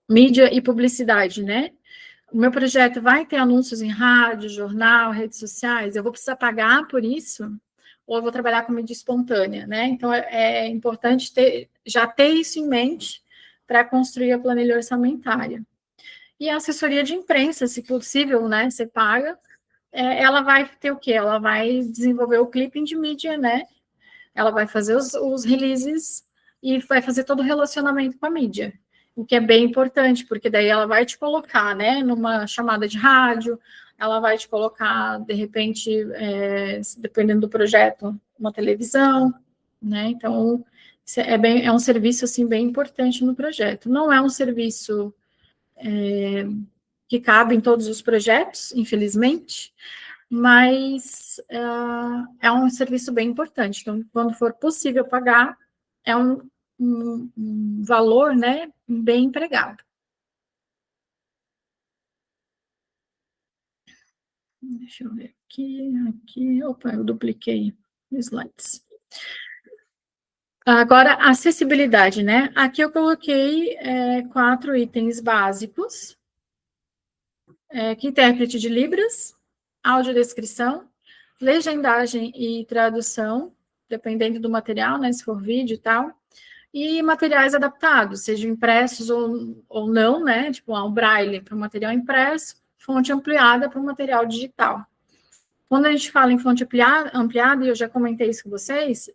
mídia e publicidade, né? O meu projeto vai ter anúncios em rádio, jornal, redes sociais, eu vou precisar pagar por isso? Ou eu vou trabalhar com mídia espontânea, né? Então, é importante já ter isso em mente para construir a planilha orçamentária. E a assessoria de imprensa, se possível, né? Você paga, ela vai ter o quê? Ela vai desenvolver o clipping de mídia, né? Ela vai fazer os releases e vai fazer todo o relacionamento com a mídia, o que é bem importante, porque daí ela vai te colocar, né, numa chamada de rádio, ela vai te colocar, de repente, dependendo do projeto, uma televisão, né, então é um serviço, assim, bem importante no projeto. Não é um serviço que cabe em todos os projetos, infelizmente, mas é um serviço bem importante. Então, quando for possível pagar, é um valor, né, bem empregado. Deixa eu ver aqui, opa, eu dupliquei slides. Agora, acessibilidade, né? Aqui eu coloquei 4 itens básicos, que intérprete de Libras, audiodescrição, legendagem e tradução, dependendo do material, né, se for vídeo e tal, e materiais adaptados, sejam impressos ou não, né, tipo um braille para o material impresso, fonte ampliada para o material digital. Quando a gente fala em fonte ampliada, e eu já comentei isso com vocês,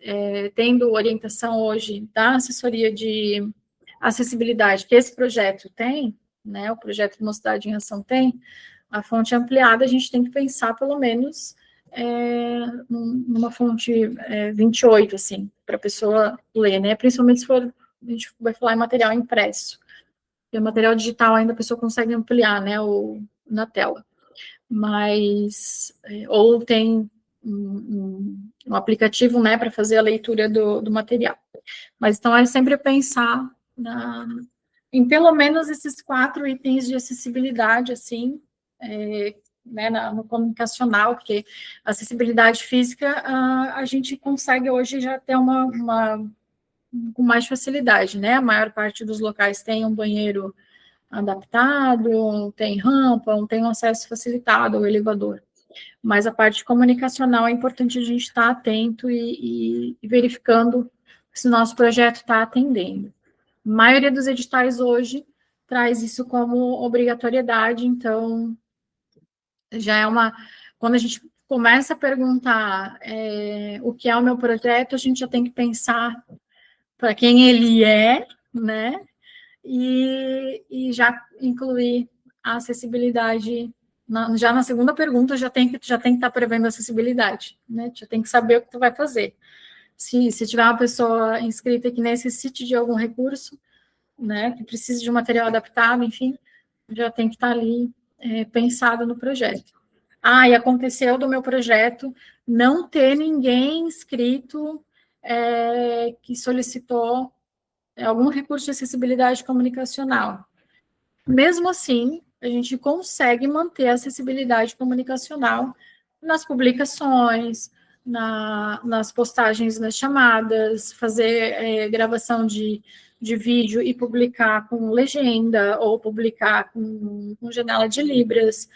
tendo orientação hoje da assessoria de acessibilidade que esse projeto tem, né, o projeto Mocidade em Ação tem, a fonte ampliada a gente tem que pensar pelo menos numa fonte 28, assim, para a pessoa ler, né, principalmente se for, a gente vai falar em material impresso, e o material digital ainda a pessoa consegue ampliar, né, na tela, mas, ou tem um aplicativo, né, para fazer a leitura do material, mas então é sempre pensar em pelo menos esses 4 itens de acessibilidade, assim, né, no comunicacional, porque a acessibilidade física a gente consegue hoje já ter com mais facilidade, né? A maior parte dos locais tem um banheiro adaptado, tem rampa, tem um acesso facilitado ao elevador. Mas a parte comunicacional é importante a gente estar atento e verificando se o nosso projeto está atendendo. A maioria dos editais hoje traz isso como obrigatoriedade, então já é quando a gente começa a perguntar o que é o meu projeto, a gente já tem que pensar para quem ele é, né? E já incluir a acessibilidade. Já na segunda pergunta, já tem que estar prevendo acessibilidade, né? Já tem que saber o que tu vai fazer. Se tiver uma pessoa inscrita que necessite de algum recurso, né, que precise de um material adaptado, enfim, já tem que estar ali pensado no projeto. E aconteceu do meu projeto não ter ninguém inscrito que solicitou algum recurso de acessibilidade comunicacional. Mesmo assim, a gente consegue manter a acessibilidade comunicacional nas publicações, nas postagens, nas chamadas, fazer gravação de vídeo e publicar com legenda, ou publicar com janela de Libras.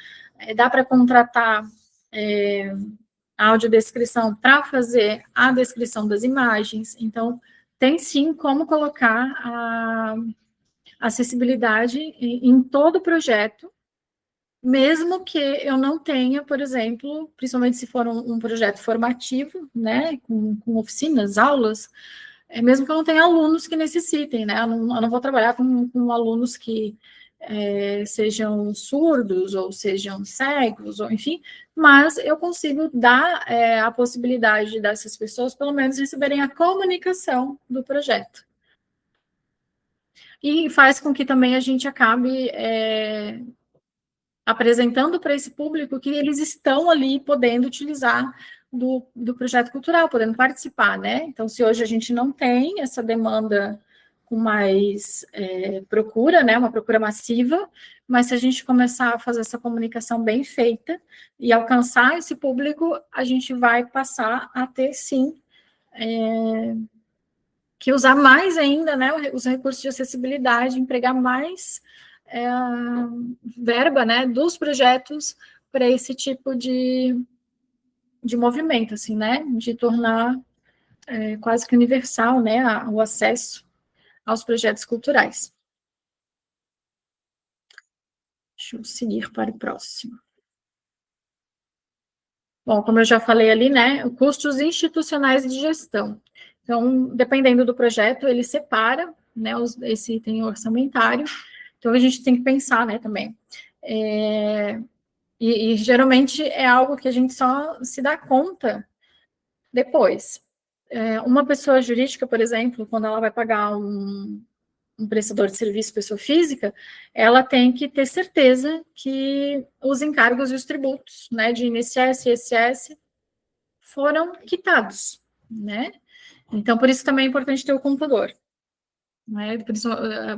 Dá para contratar a audiodescrição para fazer a descrição das imagens. Então, tem sim como colocar a acessibilidade em todo o projeto, mesmo que eu não tenha, por exemplo, principalmente se for um projeto formativo, né, com oficinas, aulas, mesmo que eu não tenha alunos que necessitem, né, eu não vou trabalhar com alunos que sejam surdos, ou sejam cegos, ou enfim, mas eu consigo dar a possibilidade dessas pessoas, pelo menos, receberem a comunicação do projeto. E faz com que também a gente acabe apresentando para esse público que eles estão ali podendo utilizar do projeto cultural, podendo participar, né? Então, se hoje a gente não tem essa demanda com mais procura, né, uma procura massiva, mas se a gente começar a fazer essa comunicação bem feita e alcançar esse público, a gente vai passar a ter, sim, que usar mais ainda, né, os recursos de acessibilidade, empregar mais verba, né, dos projetos para esse tipo de movimento, assim, né, de tornar quase que universal, né, o acesso aos projetos culturais. Deixa eu seguir para o próximo. Bom, como eu já falei ali, né, custos institucionais de gestão. Então, dependendo do projeto, ele separa, né, esse item orçamentário. Então, a gente tem que pensar, né, também. E geralmente é algo que a gente só se dá conta depois. Uma pessoa jurídica, por exemplo, quando ela vai pagar um prestador de serviço, pessoa física, ela tem que ter certeza que os encargos e os tributos, né, de INSS e ISS foram quitados, né? Então, por isso também é importante ter o contador, né? Por isso,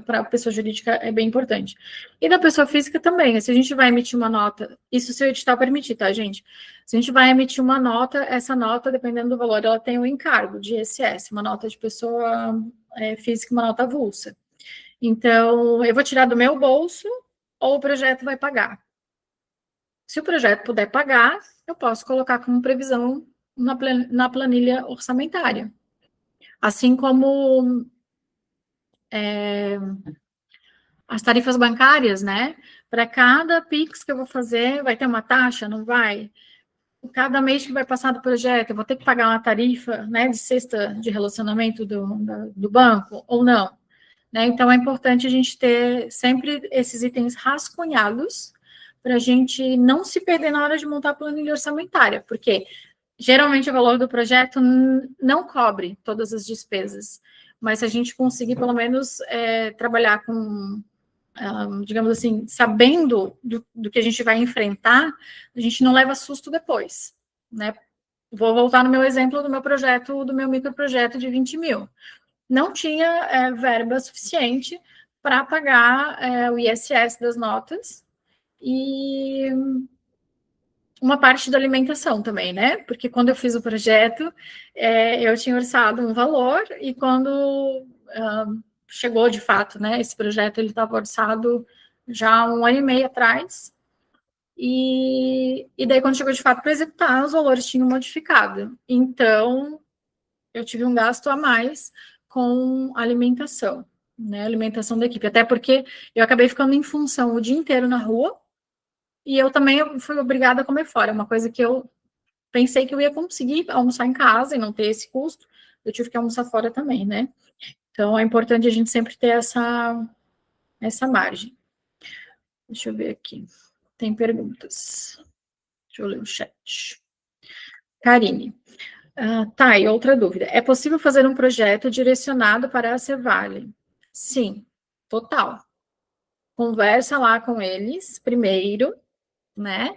para a pessoa jurídica é bem importante. E da pessoa física também, se a gente vai emitir uma nota, isso se o edital permitir, tá, gente? Se a gente vai emitir uma nota, essa nota, dependendo do valor, ela tem um encargo de ISS, uma nota de pessoa física, uma nota avulsa. Então, eu vou tirar do meu bolso ou o projeto vai pagar. Se o projeto puder pagar, eu posso colocar como previsão na planilha orçamentária. Assim como as tarifas bancárias, né? Para cada Pix que eu vou fazer, vai ter uma taxa, não vai? Cada mês que vai passar do projeto, eu vou ter que pagar uma tarifa, né, de cesta de relacionamento do banco, ou não? Né? Então, é importante a gente ter sempre esses itens rascunhados para a gente não se perder na hora de montar a planilha orçamentária, porque geralmente o valor do projeto não cobre todas as despesas, mas se a gente conseguir pelo menos trabalhar com, digamos assim, sabendo do que a gente vai enfrentar, a gente não leva susto depois, né? Vou voltar no meu exemplo do meu projeto, do meu microprojeto de 20 mil. Não tinha verba suficiente para pagar o ISS das notas e uma parte da alimentação também, né? Porque quando eu fiz o projeto, eu tinha orçado um valor e quando chegou de fato, né? Esse projeto ele estava orçado já há 1 ano e meio atrás. E daí, quando chegou de fato para executar, os valores tinham modificado. Então, eu tive um gasto a mais com alimentação, né? Alimentação da equipe. Até porque eu acabei ficando em função o dia inteiro na rua, e eu também fui obrigada a comer fora, uma coisa que eu pensei que eu ia conseguir almoçar em casa e não ter esse custo, eu tive que almoçar fora também, né? Então, é importante a gente sempre ter essa margem. Deixa eu ver aqui. Tem perguntas. Deixa eu ler o chat. Karine. Tá, e outra dúvida. É possível fazer um projeto direcionado para a Cevale? Sim, total. Conversa lá com eles primeiro, né?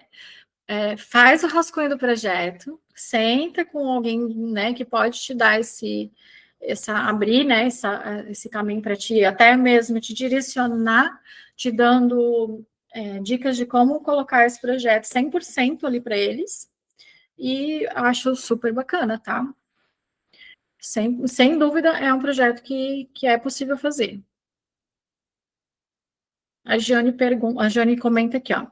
Faz o rascunho do projeto, senta com alguém, né, que pode te dar abrir, né, esse caminho para ti, até mesmo te direcionar, te dando dicas de como colocar esse projeto 100% ali para eles, e acho super bacana, tá? Sem dúvida, é um projeto que é possível fazer. A Jane comenta aqui, ó.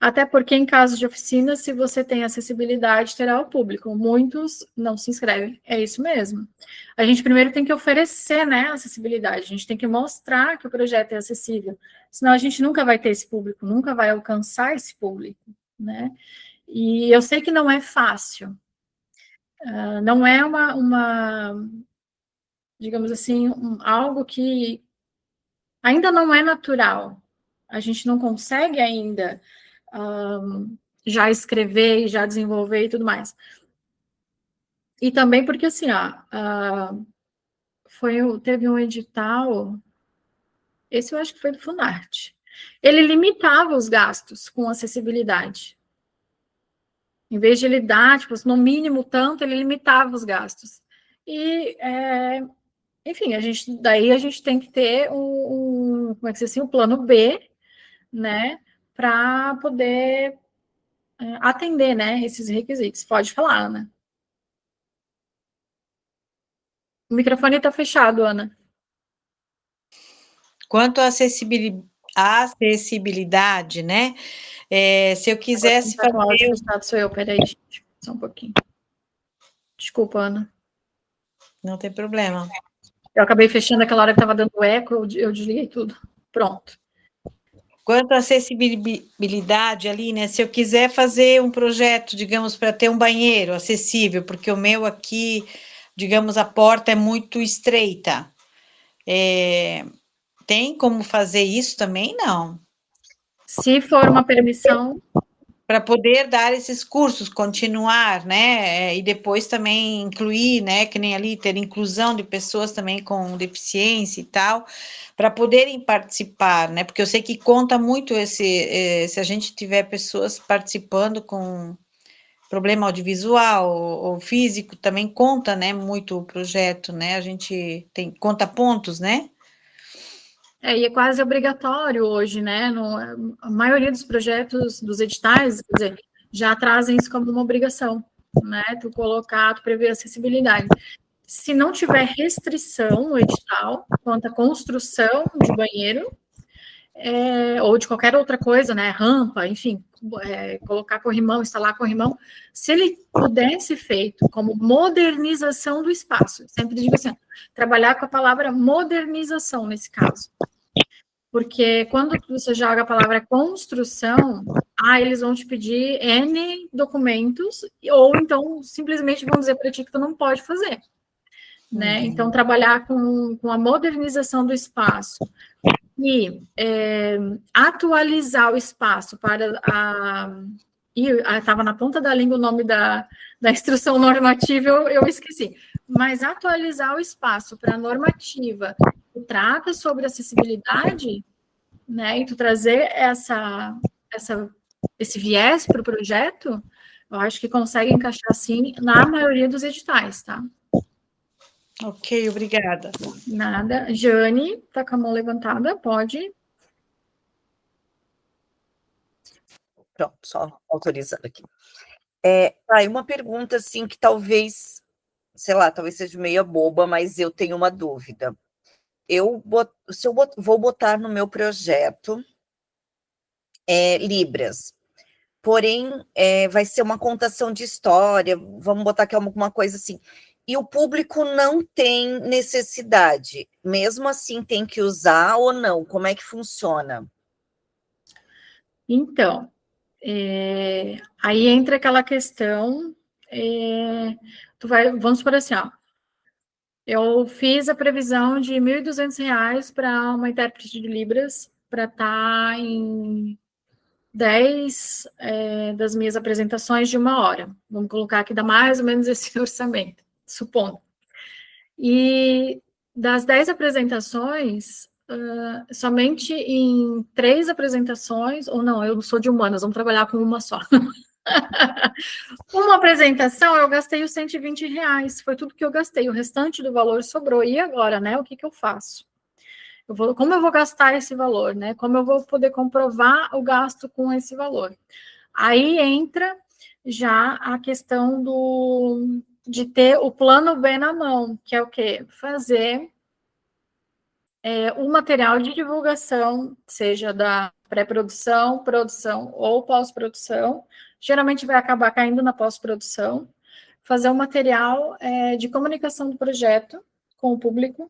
Até porque, em caso de oficina, se você tem acessibilidade, terá o público. Muitos não se inscrevem. É isso mesmo. A gente primeiro tem que oferecer, né, acessibilidade. A gente tem que mostrar que o projeto é acessível. Senão a gente nunca vai ter esse público, nunca vai alcançar esse público, né? E eu sei que não é fácil. Não é digamos assim, algo que ainda não é natural. A gente não consegue ainda já escrever e já desenvolver e tudo mais. E também porque, assim, teve um edital, esse eu acho que foi do Funarte. Ele limitava os gastos com acessibilidade. Em vez de ele dar, tipo, no mínimo tanto, ele limitava os gastos. E enfim, daí a gente tem que ter como é que se diz assim, um plano B, né, para poder atender, né, esses requisitos. Pode falar, Ana. O microfone está fechado, Ana. Quanto à acessibilidade, né? Se eu quisesse Tá com o áudio fazer... fechado, sou eu, peraí, gente, só um pouquinho. Desculpa, Ana. Não tem problema. Eu acabei fechando aquela hora que estava dando eco, eu desliguei tudo. Pronto. Quanto à acessibilidade ali, né? Se eu quiser fazer um projeto, digamos, para ter um banheiro acessível, porque o meu aqui, digamos, a porta é muito estreita. Tem como fazer isso também? Não. Se for uma permissão, Para poder dar esses cursos, continuar, né? E depois também incluir, né? Que nem ali ter inclusão de pessoas também com deficiência e tal, para poderem participar, né? Porque eu sei que conta muito se a gente tiver pessoas participando com problema audiovisual ou físico, também conta, né? Muito o projeto, né? A gente conta pontos, né? e é quase obrigatório hoje, né? A maioria dos projetos, dos editais, quer dizer, já trazem isso como uma obrigação, né? Tu prever acessibilidade. Se não tiver restrição no edital quanto à construção de banheiro, ou de qualquer outra coisa, né? Rampa, enfim, colocar corrimão, instalar corrimão, se ele puder ser feito como modernização do espaço, sempre digo assim, trabalhar com a palavra modernização nesse caso. Porque quando você joga a palavra construção, eles vão te pedir N documentos, ou então simplesmente vão dizer para ti que tu não pode fazer. Né? Então, trabalhar com a modernização do espaço e atualizar o espaço para estava na ponta da língua o nome da instrução normativa, eu esqueci. Mas atualizar o espaço para a normativa que trata sobre acessibilidade, né, e tu trazer esse viés para o projeto, eu acho que consegue encaixar, sim, na maioria dos editais, tá? Ok, obrigada. Nada. Jane, tá com a mão levantada, pode. Pronto, só autorizando aqui. Uma pergunta, assim, que talvez, sei lá, talvez seja meio boba, mas eu tenho uma dúvida. Se eu vou botar no meu projeto Libras, porém, vai ser uma contação de história, vamos botar aqui alguma coisa assim, e o público não tem necessidade, mesmo assim tem que usar ou não? Como é que funciona? Então, aí entra aquela questão, vamos por assim, ó, eu fiz a previsão de R$ 1.200 para uma intérprete de Libras para estar em 10 das minhas apresentações de 1 hora. Vamos colocar aqui, dá mais ou menos esse orçamento, supondo. E das 10 apresentações, somente em 3 apresentações, ou não, eu não sou de humanas, vamos trabalhar com uma só. Uma apresentação, eu gastei os R$ 120, foi tudo que eu gastei, o restante do valor sobrou. E agora, né, o que eu faço? Como eu vou gastar esse valor, né? Como eu vou poder comprovar o gasto com esse valor? Aí entra já a questão de ter o plano B na mão, que é o quê? Fazer o material de divulgação, seja da pré-produção, produção ou pós-produção, geralmente vai acabar caindo na pós-produção, fazer um material de comunicação do projeto com o público,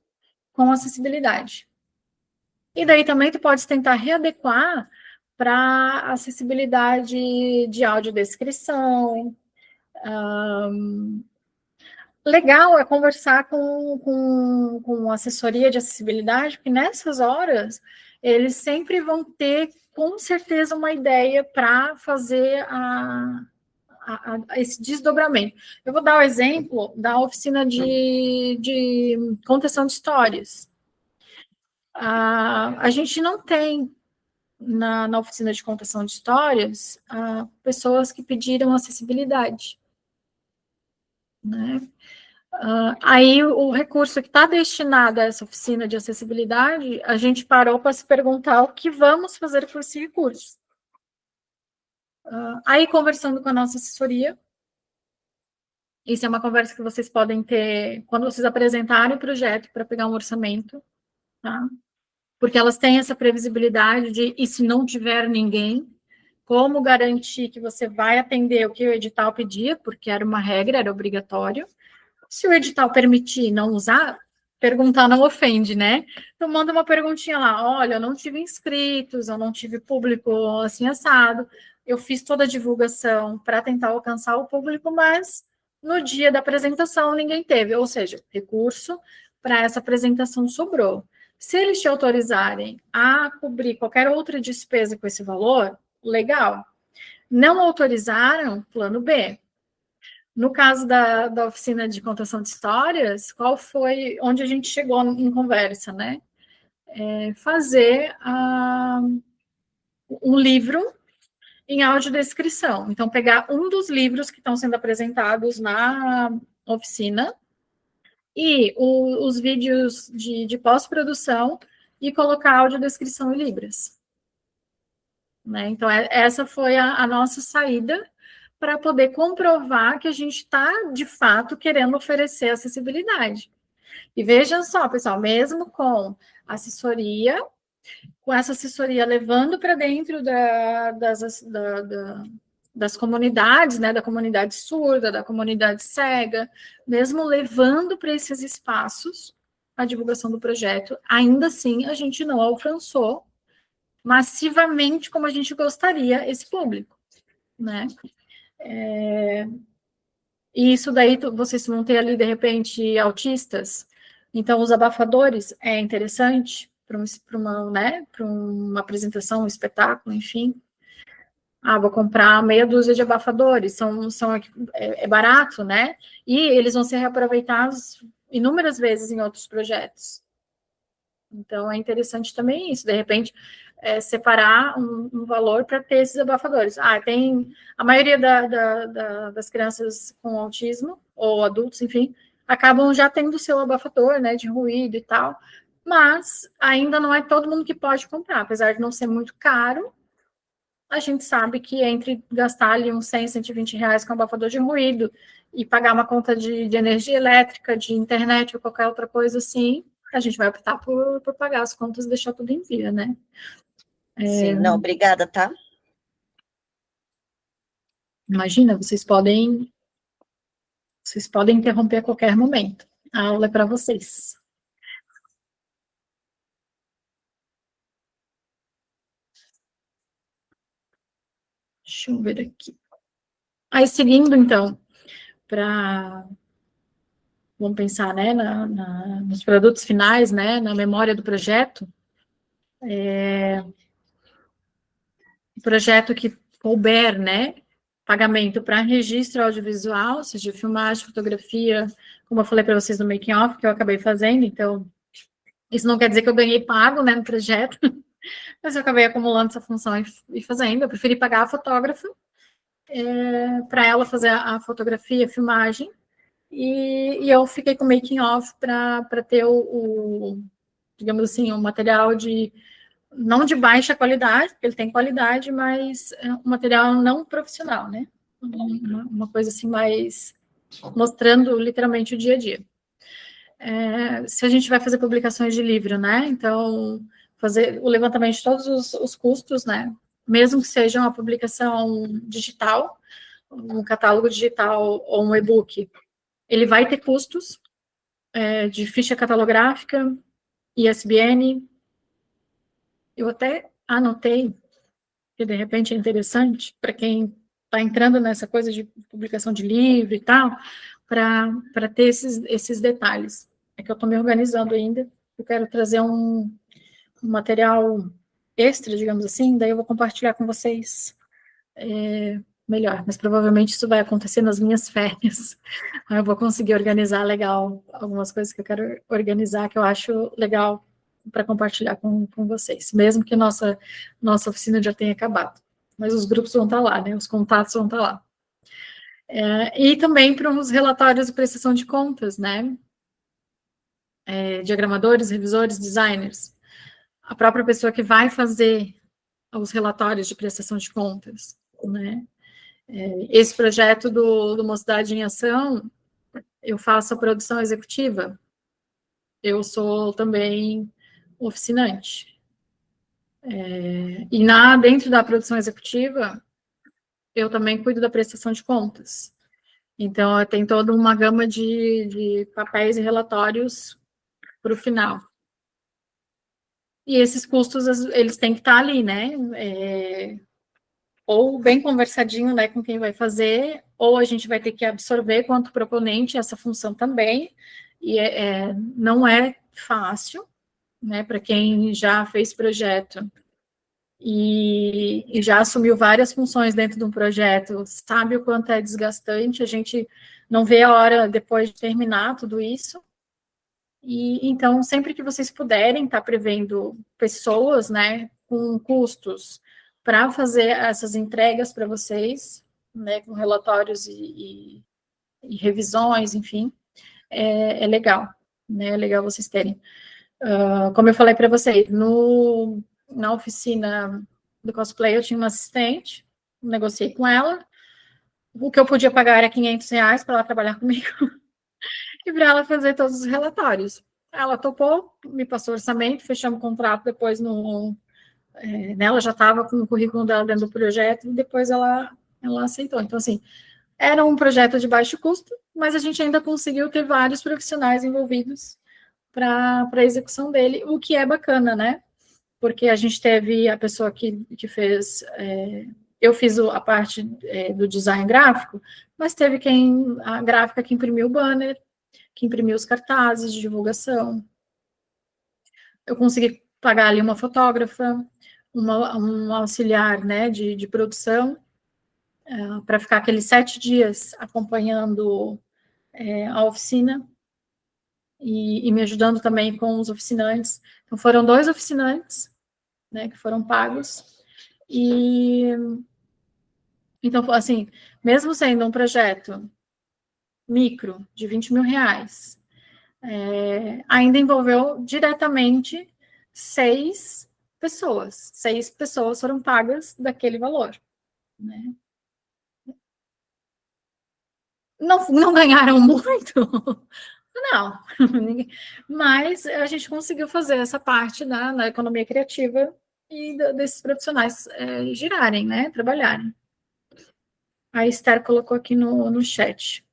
com acessibilidade. E daí também tu pode tentar readequar para acessibilidade de audiodescrição. Legal é conversar com assessoria de acessibilidade, porque nessas horas eles sempre vão ter, com certeza, uma ideia para fazer esse desdobramento. Eu vou dar o exemplo da oficina de contação de histórias. A gente não tem na oficina de contação de histórias pessoas que pediram acessibilidade, né? Aí o recurso que está destinado a essa oficina de acessibilidade, a gente parou para se perguntar o que vamos fazer com esse recurso. Aí, conversando com a nossa assessoria, isso é uma conversa que vocês podem ter quando vocês apresentarem o projeto para pegar um orçamento, tá? Porque elas têm essa previsibilidade de, e se não tiver ninguém, como garantir que você vai atender o que o edital pedia, porque era uma regra, era obrigatório. Se o edital permitir não usar, perguntar não ofende, né? Então, manda uma perguntinha lá, olha, eu não tive inscritos, eu não tive público assim assado, eu fiz toda a divulgação para tentar alcançar o público, mas no dia da apresentação ninguém teve, ou seja, recurso para essa apresentação sobrou. Se eles te autorizarem a cobrir qualquer outra despesa com esse valor, legal. Não autorizaram, plano B. No caso da oficina de contação de histórias, qual foi onde a gente chegou em conversa, né? Fazer um livro em audiodescrição. Então, pegar um dos livros que estão sendo apresentados na oficina e os vídeos de pós-produção e colocar a audiodescrição em Libras. Né? Então, essa foi a nossa saída para poder comprovar que a gente está, de fato, querendo oferecer acessibilidade. E vejam só, pessoal, mesmo com assessoria, com essa assessoria levando para dentro das comunidades, né, da comunidade surda, da comunidade cega, mesmo levando para esses espaços a divulgação do projeto, ainda assim a gente não alcançou massivamente como a gente gostaria esse público, né? E isso daí vocês vão ter ali, de repente, autistas. Então, os abafadores é interessante para uma apresentação, um espetáculo, enfim. Vou comprar meia dúzia de abafadores, é barato, né? E eles vão ser reaproveitados inúmeras vezes em outros projetos. Então, é interessante também isso, de repente, separar um valor para ter esses abafadores. Tem a maioria das crianças com autismo, ou adultos, enfim, acabam já tendo o seu abafador, né, de ruído e tal, mas ainda não é todo mundo que pode comprar, apesar de não ser muito caro, a gente sabe que entre gastar ali uns 100, 120 reais com abafador de ruído e pagar uma conta de energia elétrica, de internet ou qualquer outra coisa assim, a gente vai optar por pagar as contas e deixar tudo em dia, né? Sim, não, obrigada, tá? Imagina, vocês podem interromper a qualquer momento. A aula é para vocês. Deixa eu ver aqui. Aí, seguindo, então, vamos pensar, né, nos produtos finais, né, na memória do projeto. O projeto que couber, né, pagamento para registro audiovisual, seja filmagem, fotografia, como eu falei para vocês no making off, que eu acabei fazendo, então, isso não quer dizer que eu ganhei pago, né, no projeto, mas eu acabei acumulando essa função e fazendo. Eu preferi pagar a fotógrafa para ela fazer a fotografia, a filmagem, e eu fiquei com o making off para ter digamos assim, um material não de baixa qualidade, porque ele tem qualidade, mas um material não profissional, né? Uma coisa assim mais mostrando literalmente o dia a dia. Se a gente vai fazer publicações de livro, né? Então, fazer o levantamento de todos os custos, né? Mesmo que seja uma publicação digital, um catálogo digital ou um e-book, ele vai ter custos de ficha catalográfica, ISBN. Eu até anotei, que de repente é interessante para quem está entrando nessa coisa de publicação de livro e tal, para ter esses detalhes. É que eu estou me organizando ainda, eu quero trazer um material extra, digamos assim, daí eu vou compartilhar com vocês melhor, mas provavelmente isso vai acontecer nas minhas férias. Eu vou conseguir organizar legal algumas coisas que eu quero organizar, que eu acho legal para compartilhar com vocês, mesmo que nossa oficina já tenha acabado. Mas os grupos vão estar lá, né? Os contatos vão estar lá. E também para os relatórios de prestação de contas, né? Diagramadores, revisores, designers. A própria pessoa que vai fazer os relatórios de prestação de contas, né? Esse projeto do Mocidade em Ação, eu faço a produção executiva, eu sou também oficinante. E dentro da produção executiva, eu também cuido da prestação de contas. Então, tem toda uma gama de papéis e relatórios para o final. E esses custos, eles têm que estar ali, né? Ou bem conversadinho, né, com quem vai fazer, ou a gente vai ter que absorver quanto proponente essa função também, e não é fácil, né, para quem já fez projeto e já assumiu várias funções dentro de um projeto, sabe o quanto é desgastante, a gente não vê a hora depois de terminar tudo isso. E então, sempre que vocês puderem estar prevendo pessoas, né, com custos para fazer essas entregas para vocês, né, com relatórios e revisões, enfim, é legal, né, é legal vocês terem. Como eu falei para vocês, na oficina do cosplay eu tinha uma assistente, negociei com ela, o que eu podia pagar era R$500 para ela trabalhar comigo, e para ela fazer todos os relatórios. Ela topou, me passou o orçamento, fechamos o contrato depois ela já estava com o currículo dela dentro do projeto, e depois ela aceitou. Então, assim, era um projeto de baixo custo, mas a gente ainda conseguiu ter vários profissionais envolvidos para a execução dele, o que é bacana, né? Porque a gente teve a pessoa que fez... eu fiz a parte do design gráfico, mas teve a gráfica que imprimiu o banner, que imprimiu os cartazes de divulgação. Eu consegui pagar ali uma fotógrafa, um auxiliar, né, de produção, para ficar aqueles 7 dias acompanhando a oficina e me ajudando também com os oficinantes. Então, foram 2 oficinantes, né, que foram pagos. Então, assim, mesmo sendo um projeto micro, de R$20 mil, ainda envolveu diretamente 6 pessoas. 6 pessoas foram pagas daquele valor, né? Não ganharam muito? Não. Mas a gente conseguiu fazer essa parte na economia criativa e desses profissionais girarem, né? Trabalharem. A Esther colocou aqui no chat.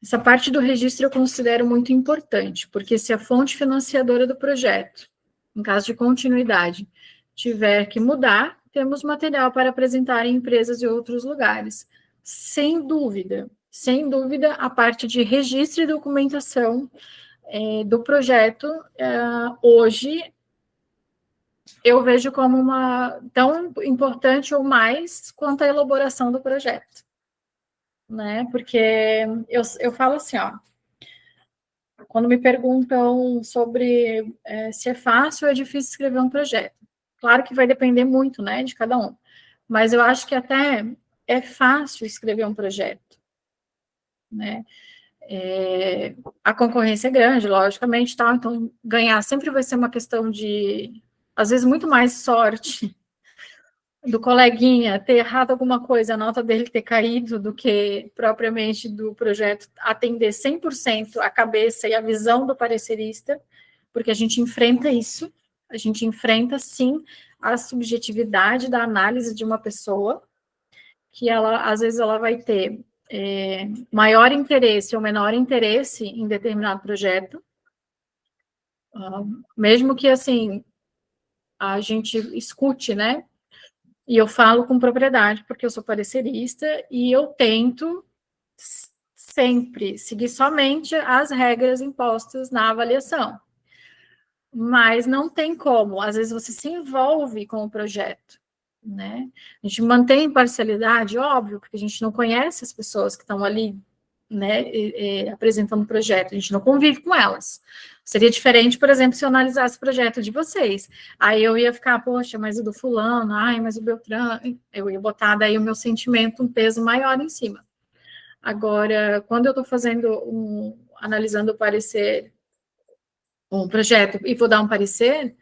Essa parte do registro eu considero muito importante, porque se a fonte financiadora do projeto, em caso de continuidade, tiver que mudar, temos material para apresentar em empresas e outros lugares. Sem dúvida, a parte de registro e documentação do projeto, hoje, eu vejo como tão importante ou mais quanto a elaboração do projeto. Né? Porque eu falo assim, ó, quando me perguntam sobre se é fácil ou é difícil escrever um projeto, claro que vai depender muito, né, de cada um, mas eu acho que até é fácil escrever um projeto, né? A concorrência é grande, logicamente, tá? Então ganhar sempre vai ser uma questão de, às vezes, muito mais sorte do coleguinha ter errado alguma coisa, a nota dele ter caído, do que propriamente do projeto atender 100% a cabeça e a visão do parecerista, porque a gente enfrenta isso, a gente enfrenta, sim, a subjetividade da análise de uma pessoa, que às vezes, ela vai ter maior interesse ou menor interesse em determinado projeto, mesmo que, assim, a gente escute, né, e eu falo com propriedade, porque eu sou parecerista, e eu tento sempre seguir somente as regras impostas na avaliação. Mas não tem como, às vezes você se envolve com o projeto, né? A gente mantém imparcialidade, óbvio, porque a gente não conhece as pessoas que estão ali, né, apresentando o projeto, a gente não convive com elas. Seria diferente, por exemplo, se eu analisasse o projeto de vocês. Aí eu ia ficar, poxa, mas o do fulano, ai, mas o Beltrano, eu ia botar daí o meu sentimento, um peso maior em cima. Agora, quando eu estou analisando o parecer, um projeto, e vou dar um parecer,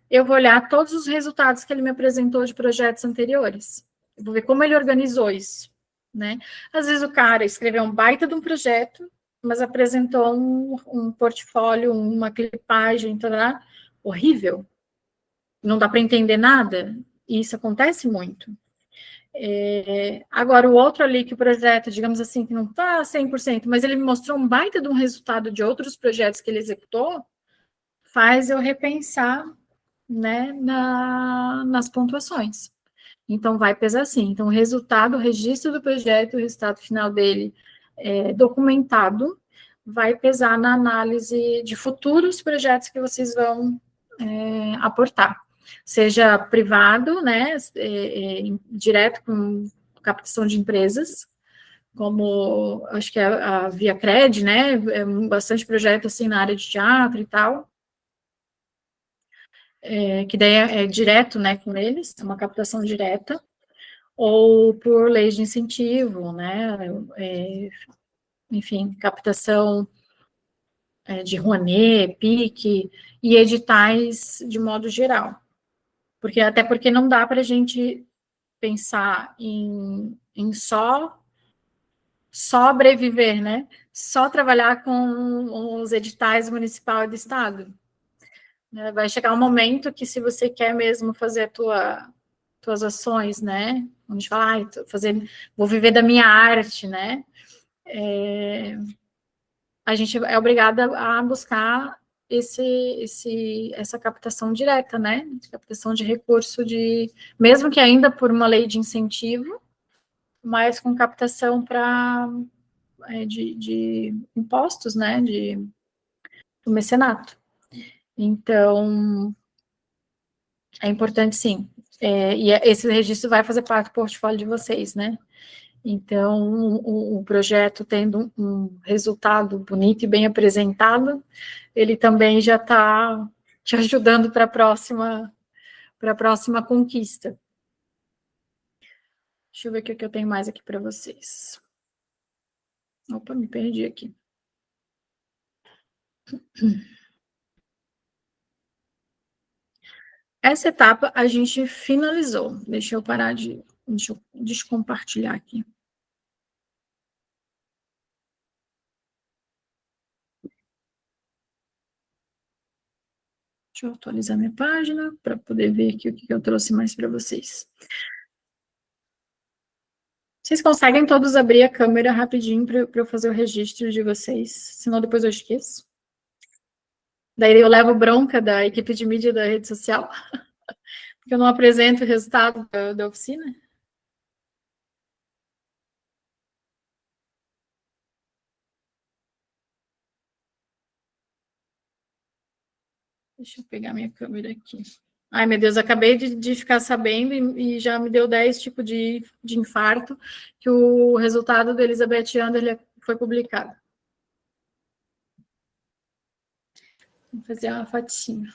eu vou olhar todos os resultados que ele me apresentou de projetos anteriores. Eu vou ver como ele organizou isso, né? Às vezes o cara escreveu um baita de um projeto, mas apresentou um portfólio, uma clipagem, horrível. Não dá para entender nada. E isso acontece muito. Agora, o outro ali que o projeto, digamos assim, que não está 100%, mas ele me mostrou um baita de um resultado de outros projetos que ele executou, faz eu repensar, né, nas pontuações. Então, vai pesar sim. Então, o resultado, o registro do projeto, o resultado final dele documentado, vai pesar na análise de futuros projetos que vocês vão aportar. Seja privado, né, direto com captação de empresas, como acho que a Via Cred, né, bastante projeto assim na área de teatro e tal, que daí é direto, né, com eles, é uma captação direta, ou por leis de incentivo, né, enfim, captação de Rouanet, PIC, e editais de modo geral. Até porque não dá para a gente pensar em só sobreviver, né? Só trabalhar com os editais municipal e do estado. Vai chegar um momento que, se você quer mesmo fazer tuas ações, né? Onde fala, vou viver da minha arte, né? A gente é obrigada a buscar essa captação direta, né? Captação de recurso mesmo que ainda por uma lei de incentivo, mas com captação de impostos, né? Do mecenato. Então, é importante, sim. E esse registro vai fazer parte do portfólio de vocês, né? Então, o projeto tendo um resultado bonito e bem apresentado, ele também já está te ajudando para a próxima conquista. Deixa eu ver o que eu tenho mais aqui para vocês. Opa, me perdi aqui. Essa etapa a gente finalizou. Deixa eu descompartilhar aqui. Deixa eu atualizar minha página para poder ver aqui o que eu trouxe mais para vocês. Vocês conseguem todos abrir a câmera rapidinho para eu fazer o registro de vocês? Senão depois eu esqueço. Daí eu levo bronca da equipe de mídia da rede social, porque eu não apresento o resultado da oficina. Deixa eu pegar minha câmera aqui. Ai, meu Deus, acabei de ficar sabendo e já me deu 10 tipos de infarto, que o resultado do Elizabeth Anderle foi publicado. Vou fazer uma fotinha.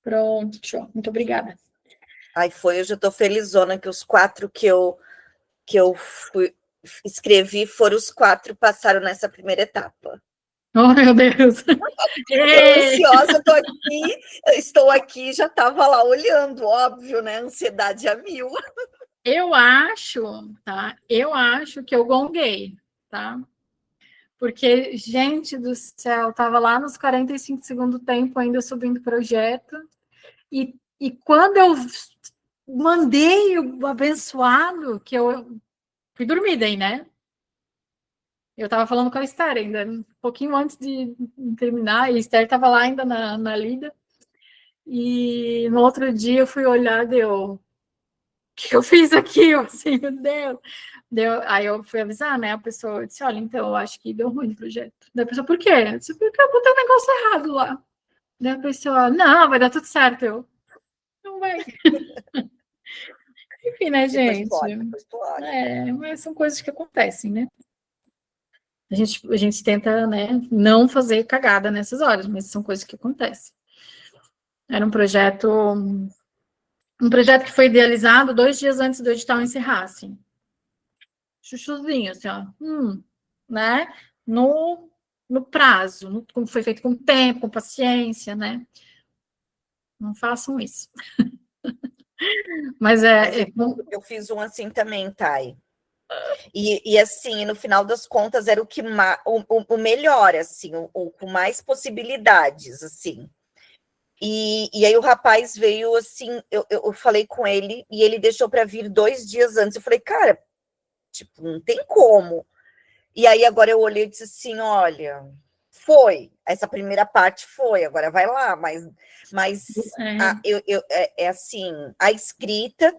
Pronto, show. Muito obrigada. Ai, hoje eu estou felizona que os 4 que eu escrevi foram os 4 passaram nessa primeira etapa. Oh, meu Deus! Ansiosa, estou aqui, já estava lá olhando, óbvio, né? Ansiedade a mil. Eu acho, tá? Eu acho que eu gonguei, tá? Porque, gente do céu, estava lá nos 45 segundos do tempo, ainda subindo o projeto, e quando eu mandei o abençoado, que eu fui dormir daí, né? Eu estava falando com a Esther ainda, um pouquinho antes de terminar, e a Esther estava lá ainda na lida, e no outro dia eu fui olhar, o que eu fiz aqui? Eu, assim, meu Deus. Aí eu fui avisar, né, a pessoa, eu disse, olha, então, eu acho que deu ruim o projeto. Daí a pessoa, por quê? Eu disse, porque eu botei um negócio errado lá. Daí a pessoa, não, vai dar tudo certo. Eu, não vai. Enfim, né, gente? Mas são coisas que acontecem, né? A gente tenta, né, não fazer cagada nessas horas, mas são coisas que acontecem. Era um projeto Um projeto que foi idealizado 2 dias antes do edital encerrar, assim. Chuchuzinho, assim, ó. Né? No prazo, como foi feito com tempo, com paciência, né? Não façam isso. Mas eu fiz um assim também, Thay. E assim, no final das contas, era o melhor, assim, o com mais possibilidades, assim. E aí o rapaz veio assim, eu falei com ele e ele deixou para vir 2 dias antes. Eu falei, cara, tipo, não tem como. E aí agora eu olhei e disse assim, olha, essa primeira parte foi, agora vai lá, mas assim, a escrita,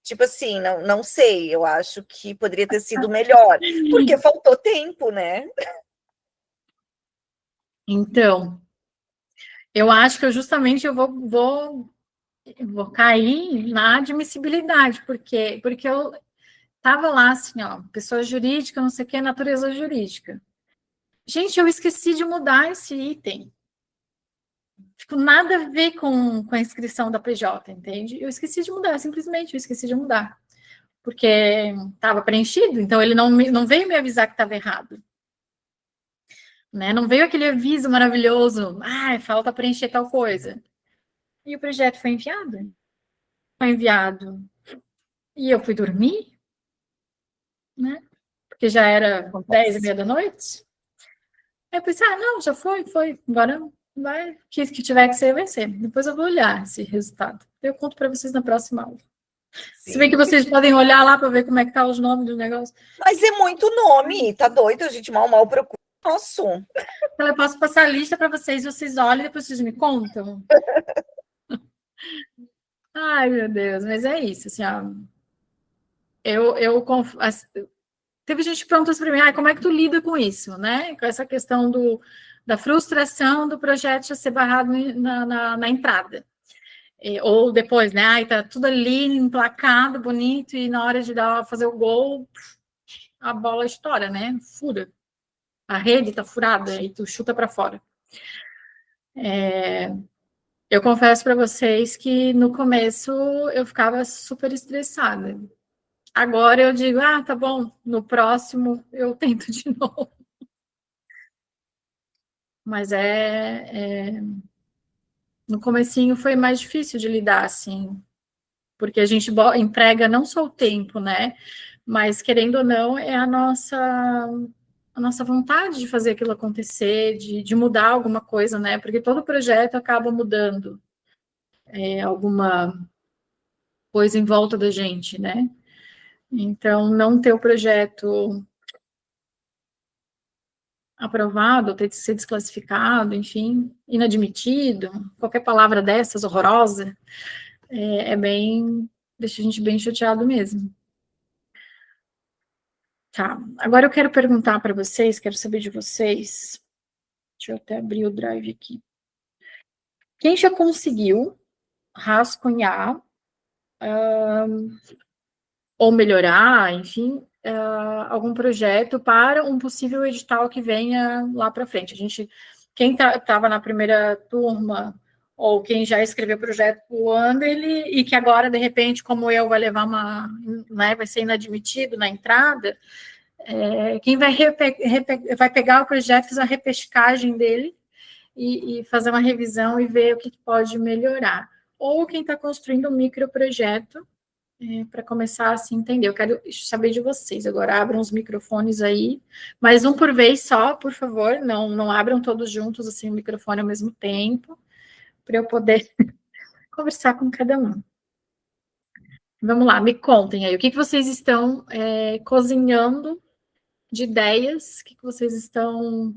tipo assim, não sei, eu acho que poderia ter sido melhor, porque faltou tempo, né? Então, eu acho que eu vou cair na admissibilidade, porque eu estava lá assim, ó, pessoa jurídica, não sei o que, natureza jurídica. Gente, eu esqueci de mudar esse item. Tipo, nada a ver com a inscrição da PJ, entende? Eu esqueci de mudar, simplesmente eu esqueci de mudar. Porque estava preenchido, então ele não veio me avisar que estava errado. Né? Não veio aquele aviso maravilhoso, falta preencher tal coisa. E o projeto foi enviado. Foi enviado. E eu fui dormir, né? Porque já era 10h30 da noite. Aí eu pensei, não, já foi. Agora vai, o que tiver que ser, vai ser. Depois eu vou olhar esse resultado. Eu conto para vocês na próxima aula. Sim. Se bem que vocês podem olhar lá para ver como é que tá os nomes dos negócios. Mas é muito nome, tá doido? A gente mal procura. Nossa. Então, eu posso passar a lista para vocês olham e depois vocês me contam. Ai, meu Deus, mas é isso, assim, ó. Teve gente que perguntou para mim, como é que tu lida com isso, né? Com essa questão da frustração do projeto já ser barrado na entrada. Ou depois, né? Tá tudo ali, emplacado, bonito, e na hora de fazer o gol, a bola estoura, né? Fura. A rede tá furada e tu chuta para fora. Eu confesso para vocês que no começo eu ficava super estressada. Agora eu digo, tá bom, no próximo eu tento de novo. Mas no comecinho foi mais difícil de lidar, assim, porque a gente emprega não só o tempo, né, mas querendo ou não, é a nossa vontade de fazer aquilo acontecer, de mudar alguma coisa, né, porque todo projeto acaba mudando alguma coisa em volta da gente, né, então não ter o projeto aprovado, ter de ser desclassificado, enfim, inadmitido, qualquer palavra dessas, horrorosa, deixa a gente bem chateado mesmo. Tá, agora eu quero perguntar para vocês, quero saber de vocês, deixa eu até abrir o drive aqui. Quem já conseguiu rascunhar ou melhorar, enfim, algum projeto para um possível edital que venha lá para frente? Quem estava na primeira turma ou quem já escreveu projeto o ano, e que agora, de repente, como eu, vai levar vai ser inadmitido na entrada, quem vai pegar o projeto, fazer uma repescagem dele e fazer uma revisão e ver o que pode melhorar. Ou quem está construindo um microprojeto para começar a se entender. Eu quero saber de vocês. Agora abram os microfones aí, mas um por vez só, por favor. Não abram todos juntos assim o microfone ao mesmo tempo, para eu poder conversar com cada um. Vamos lá, me contem aí. O que vocês estão cozinhando de ideias? O que vocês estão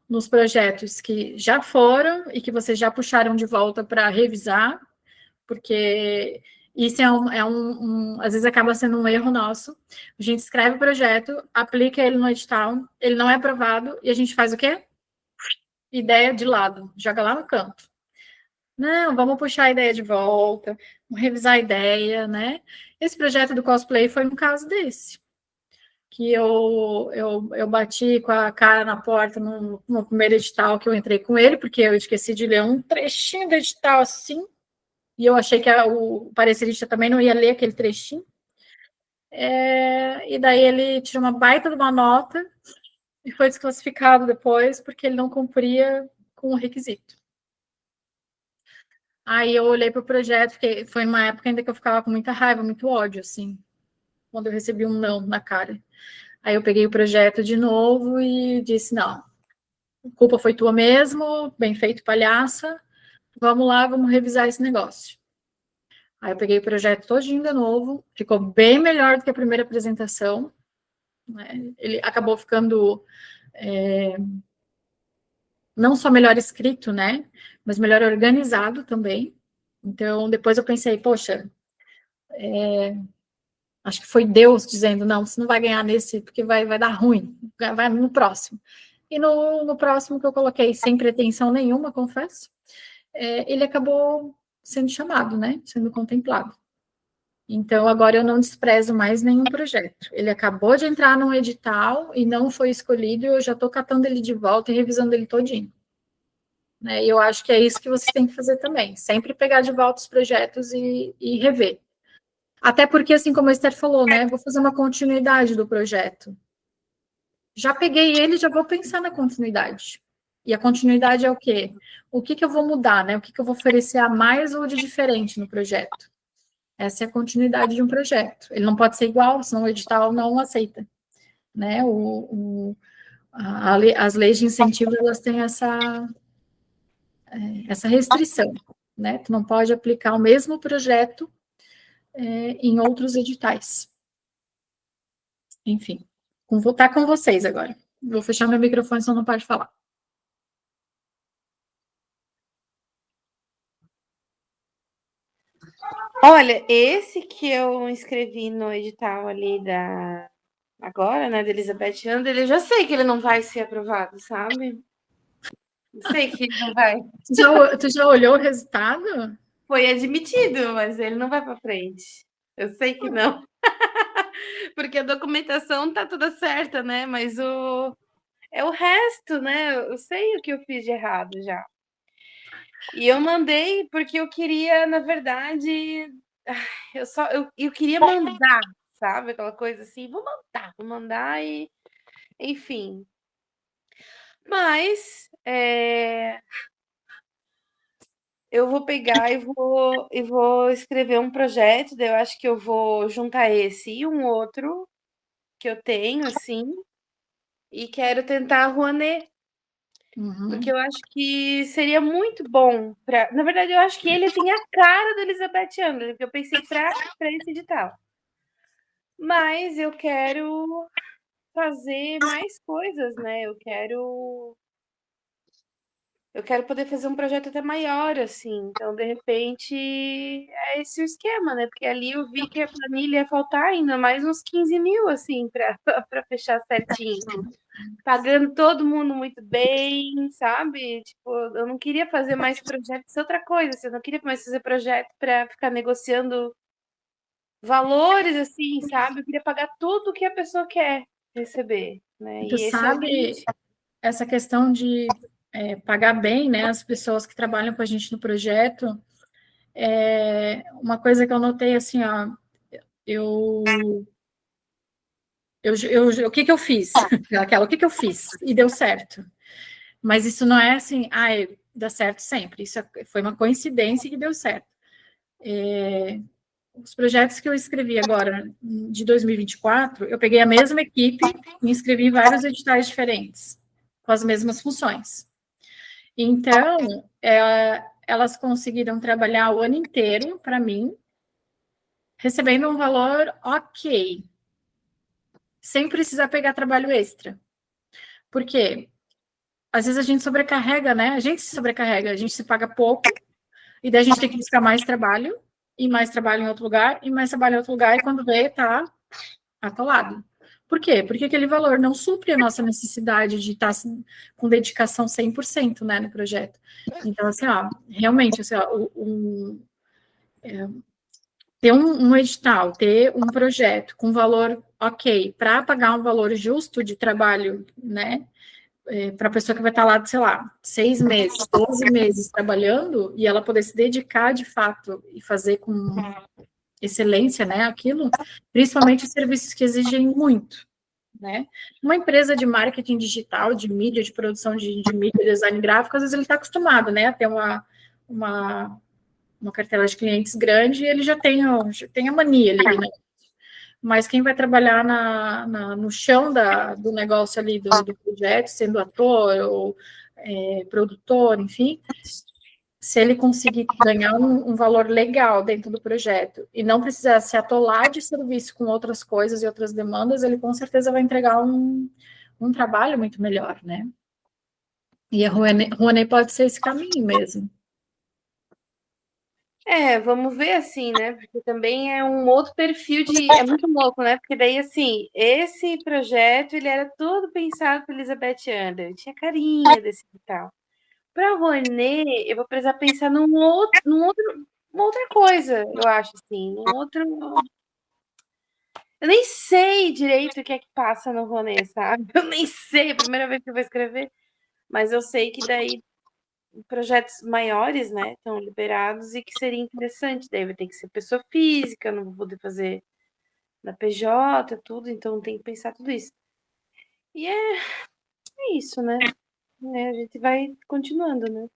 nos projetos que já foram e que vocês já puxaram de volta para revisar? Porque isso às vezes acaba sendo um erro nosso. A gente escreve o projeto, aplica ele no edital, ele não é aprovado, e a gente faz o quê? Ideia de lado, joga lá no canto. Não, vamos puxar a ideia de volta, vamos revisar a ideia, né? Esse projeto do cosplay foi um caso desse, que eu bati com a cara na porta no primeiro edital que eu entrei com ele, porque eu esqueci de ler um trechinho do edital assim, e eu achei que o parecerista também não ia ler aquele trechinho. E daí ele tirou uma baita de uma nota e foi desclassificado depois, porque ele não cumpria com o requisito. Aí eu olhei para o projeto, porque foi uma época ainda que eu ficava com muita raiva, muito ódio, assim, quando eu recebi um não na cara. Aí eu peguei o projeto de novo e disse, não, a culpa foi tua mesmo, bem feito, palhaça, vamos lá, vamos revisar esse negócio. Aí eu peguei o projeto todinho de novo, ficou bem melhor do que a primeira apresentação, né? Ele acabou ficando não só melhor escrito, né, mas melhor organizado também. Então, depois eu pensei, poxa, acho que foi Deus dizendo, não, você não vai ganhar nesse, porque vai dar ruim, vai no próximo. E no próximo que eu coloquei, sem pretensão nenhuma, confesso, ele acabou sendo chamado, né, sendo contemplado. Então, agora eu não desprezo mais nenhum projeto. Ele acabou de entrar num edital e não foi escolhido, e eu já estou catando ele de volta e revisando ele todinho. Né? E eu acho que é isso que vocês têm que fazer também, sempre pegar de volta os projetos e rever. Até porque, assim como a Esther falou, né, vou fazer uma continuidade do projeto. Já peguei ele, já vou pensar na continuidade. E a continuidade é o quê? O que eu vou mudar, né? O que eu vou oferecer a mais ou de diferente no projeto? Essa é a continuidade de um projeto. Ele não pode ser igual, senão o edital não aceita. Né? As leis de incentivo, elas têm essa restrição. Né? Tu não pode aplicar o mesmo projeto em outros editais. Enfim, vou estar com vocês agora. Vou fechar meu microfone, senão não pode falar. Olha, esse que eu inscrevi no edital ali agora, né, da Elizabeth Under, eu já sei que ele não vai ser aprovado, sabe? Sei que ele não vai. Tu já olhou o resultado? Foi admitido, mas ele não vai para frente. Eu sei que não. Porque a documentação tá toda certa, né? Mas é o resto, né? Eu sei o que eu fiz de errado já. E eu mandei porque eu queria, na verdade, eu queria mandar, sabe? Aquela coisa assim, vou mandar e, enfim. Mas eu vou pegar e vou escrever um projeto, daí eu acho que eu vou juntar esse e um outro que eu tenho, assim, e quero tentar a Rouanet. Porque eu acho que seria muito bom para. Na verdade, eu acho que ele tem a cara da Elizabeth Under, que eu pensei para esse edital. Mas eu quero fazer mais coisas, né? Eu quero poder fazer um projeto até maior, assim. Então, de repente, é esse o esquema, né? Porque ali eu vi que a planilha ia faltar ainda mais uns 15 mil, assim, para fechar certinho. Pagando todo mundo muito bem, sabe? Tipo, eu não queria fazer mais projetos, isso é outra coisa, assim, eu não queria mais fazer projeto para ficar negociando valores, assim, sabe? Eu queria pagar tudo que a pessoa quer receber, né? Tu E esse é o sabe, limite. essa questão de pagar bem, né, as pessoas que trabalham com a gente no projeto, uma coisa que eu notei, assim, ó, o que eu fiz? O que eu fiz? E deu certo. Mas isso não é assim, dá certo sempre. Isso foi uma coincidência que deu certo. Os projetos que eu escrevi agora, de 2024, eu peguei a mesma equipe e me inscrevi em vários editais diferentes, com as mesmas funções. Então, elas conseguiram trabalhar o ano inteiro para mim, recebendo um valor ok, sem precisar pegar trabalho extra. Por quê? Às vezes a gente sobrecarrega, né? A gente se sobrecarrega, a gente se paga pouco, e daí a gente tem que buscar mais trabalho, e mais trabalho em outro lugar, e mais trabalho em outro lugar, e quando vê, tá atolado. Por quê? Porque aquele valor não supre a nossa necessidade de estar com dedicação 100%, né, no projeto. Então, assim, ó, realmente, assim, ó, ter um edital, ter um projeto com valor ok, para pagar um valor justo de trabalho, né, para a pessoa que vai estar lá, sei lá, 6 meses, 12 meses trabalhando, e ela poder se dedicar de fato e fazer com excelência, né, aquilo, principalmente os serviços que exigem muito, né? Uma empresa de marketing digital, de mídia, de produção de mídia, design gráfico, às vezes ele está acostumado, né, a ter uma cartela de clientes grande e ele já tem a mania ali, né? Mas quem vai trabalhar no chão do negócio ali, do projeto, sendo ator ou produtor, enfim, se ele conseguir ganhar um valor legal dentro do projeto e não precisar se atolar de serviço com outras coisas e outras demandas, ele com certeza vai entregar um trabalho muito melhor, né? E a Rouanet pode ser esse caminho mesmo. Vamos ver assim, né? Porque também é um outro perfil de. É muito louco, né? Porque daí, assim, esse projeto ele era todo pensado por Elizabeth Under, tinha carinha desse e tal. Para Rouanet, eu vou precisar pensar uma outra coisa, eu acho, assim, um outro. Eu nem sei direito o que é que passa no Rouanet, sabe? Eu nem sei, a primeira vez que eu vou escrever, mas eu sei que daí projetos maiores, né, estão liberados e que seria interessante. Daí vai ter que ser pessoa física, não vou poder fazer na PJ, tudo, então tem que pensar tudo isso. E é isso, né? A gente vai continuando, né?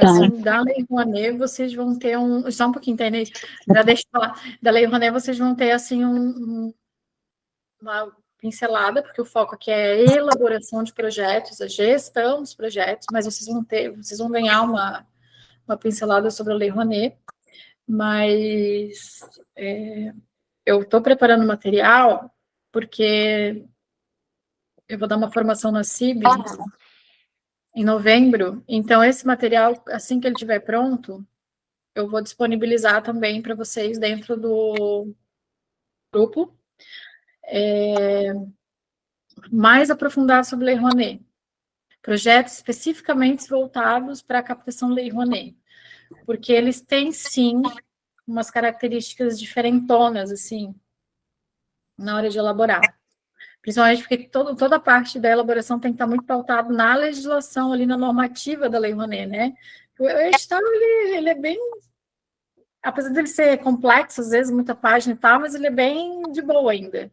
Assim, da Lei Rouanet, vocês vão ter só um pouquinho, tá, Inês? Já deixa eu falar. Da Lei Rouanet, vocês vão ter, assim, uma pincelada, porque o foco aqui é a elaboração de projetos, a gestão dos projetos, mas vocês vão ganhar uma pincelada sobre a Lei Rouanet, mas eu estou preparando material, porque eu vou dar uma formação na CIB em novembro, então esse material, assim que ele estiver pronto, eu vou disponibilizar também para vocês dentro do grupo, mais aprofundado sobre Lei Rouanet. Projetos especificamente voltados para a captação Lei Rouanet, porque eles têm, sim, umas características diferentonas, assim, na hora de elaborar. Principalmente porque toda a parte da elaboração tem que estar muito pautada na legislação, ali na normativa da Lei Rouanet, né? O edital, ele é bem... Apesar dele ser complexo, às vezes, muita página e tal, mas ele é bem de boa ainda.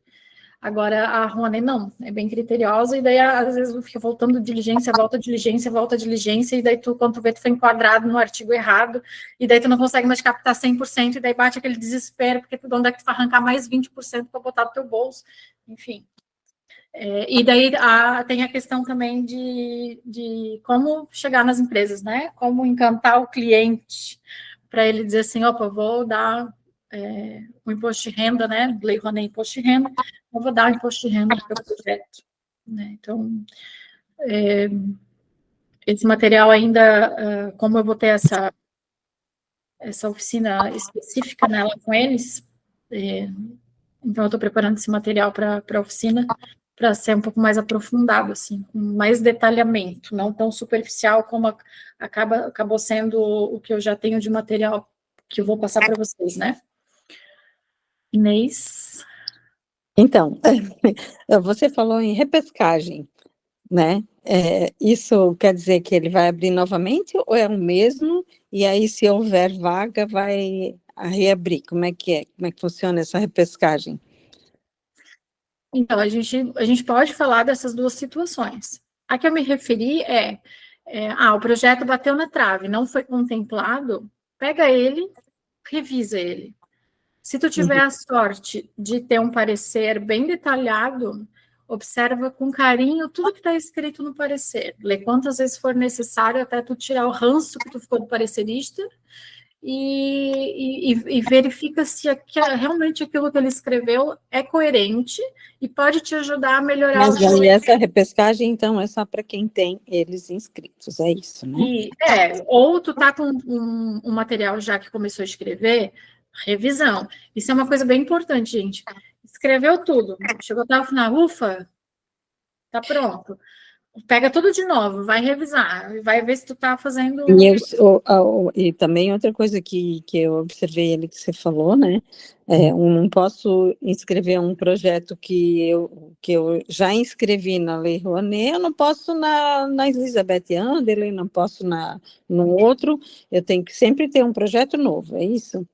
Agora, a Rouanet não, é bem criteriosa, e daí, às vezes, fica voltando diligência, volta diligência, e daí, quando tu vê, tu foi enquadrado no artigo errado, e daí tu não consegue mais captar 100%, e daí bate aquele desespero, porque onde é que tu vai arrancar mais 20% para botar no teu bolso, enfim. E daí tem a questão também de como chegar nas empresas, né? Como encantar o cliente, para ele dizer assim, opa, vou dar o imposto de renda, né? Lei Rouanet, imposto de renda, eu vou dar o imposto de renda para o projeto. Né? Então, esse material ainda, como eu vou ter essa oficina específica nela com eles, então eu estou preparando esse material para a oficina, para ser um pouco mais aprofundado, assim, com mais detalhamento, não tão superficial como acabou sendo o que eu já tenho de material que eu vou passar para vocês, né? Inês? Então, você falou em repescagem, né? Isso quer dizer que ele vai abrir novamente ou é o mesmo? E aí, se houver vaga, vai reabrir? Como é que é? Como é que funciona essa repescagem? Então, a gente pode falar dessas duas situações. A que eu me referi o projeto bateu na trave, não foi contemplado, pega ele, revisa ele. Se tu tiver a sorte de ter um parecer bem detalhado, observa com carinho tudo que está escrito no parecer. Lê quantas vezes for necessário até tu tirar o ranço que tu ficou do parecerista e verifica se realmente aquilo que ele escreveu é coerente e pode te ajudar a melhorar. Mas aí essa repescagem, então, é só para quem tem eles inscritos, é isso, né? Ou tu tá com um material já que começou a escrever, revisão. Isso é uma coisa bem importante, gente. Escreveu tudo, chegou até o final, ufa, tá pronto. Pega tudo de novo, vai revisar, vai ver se tu tá fazendo... E também outra coisa que eu observei ali que você falou, né? Eu não posso inscrever um projeto que eu já inscrevi na Lei Rouanet, eu não posso na Elizabeth Anderle, não posso no outro, eu tenho que sempre ter um projeto novo, é isso?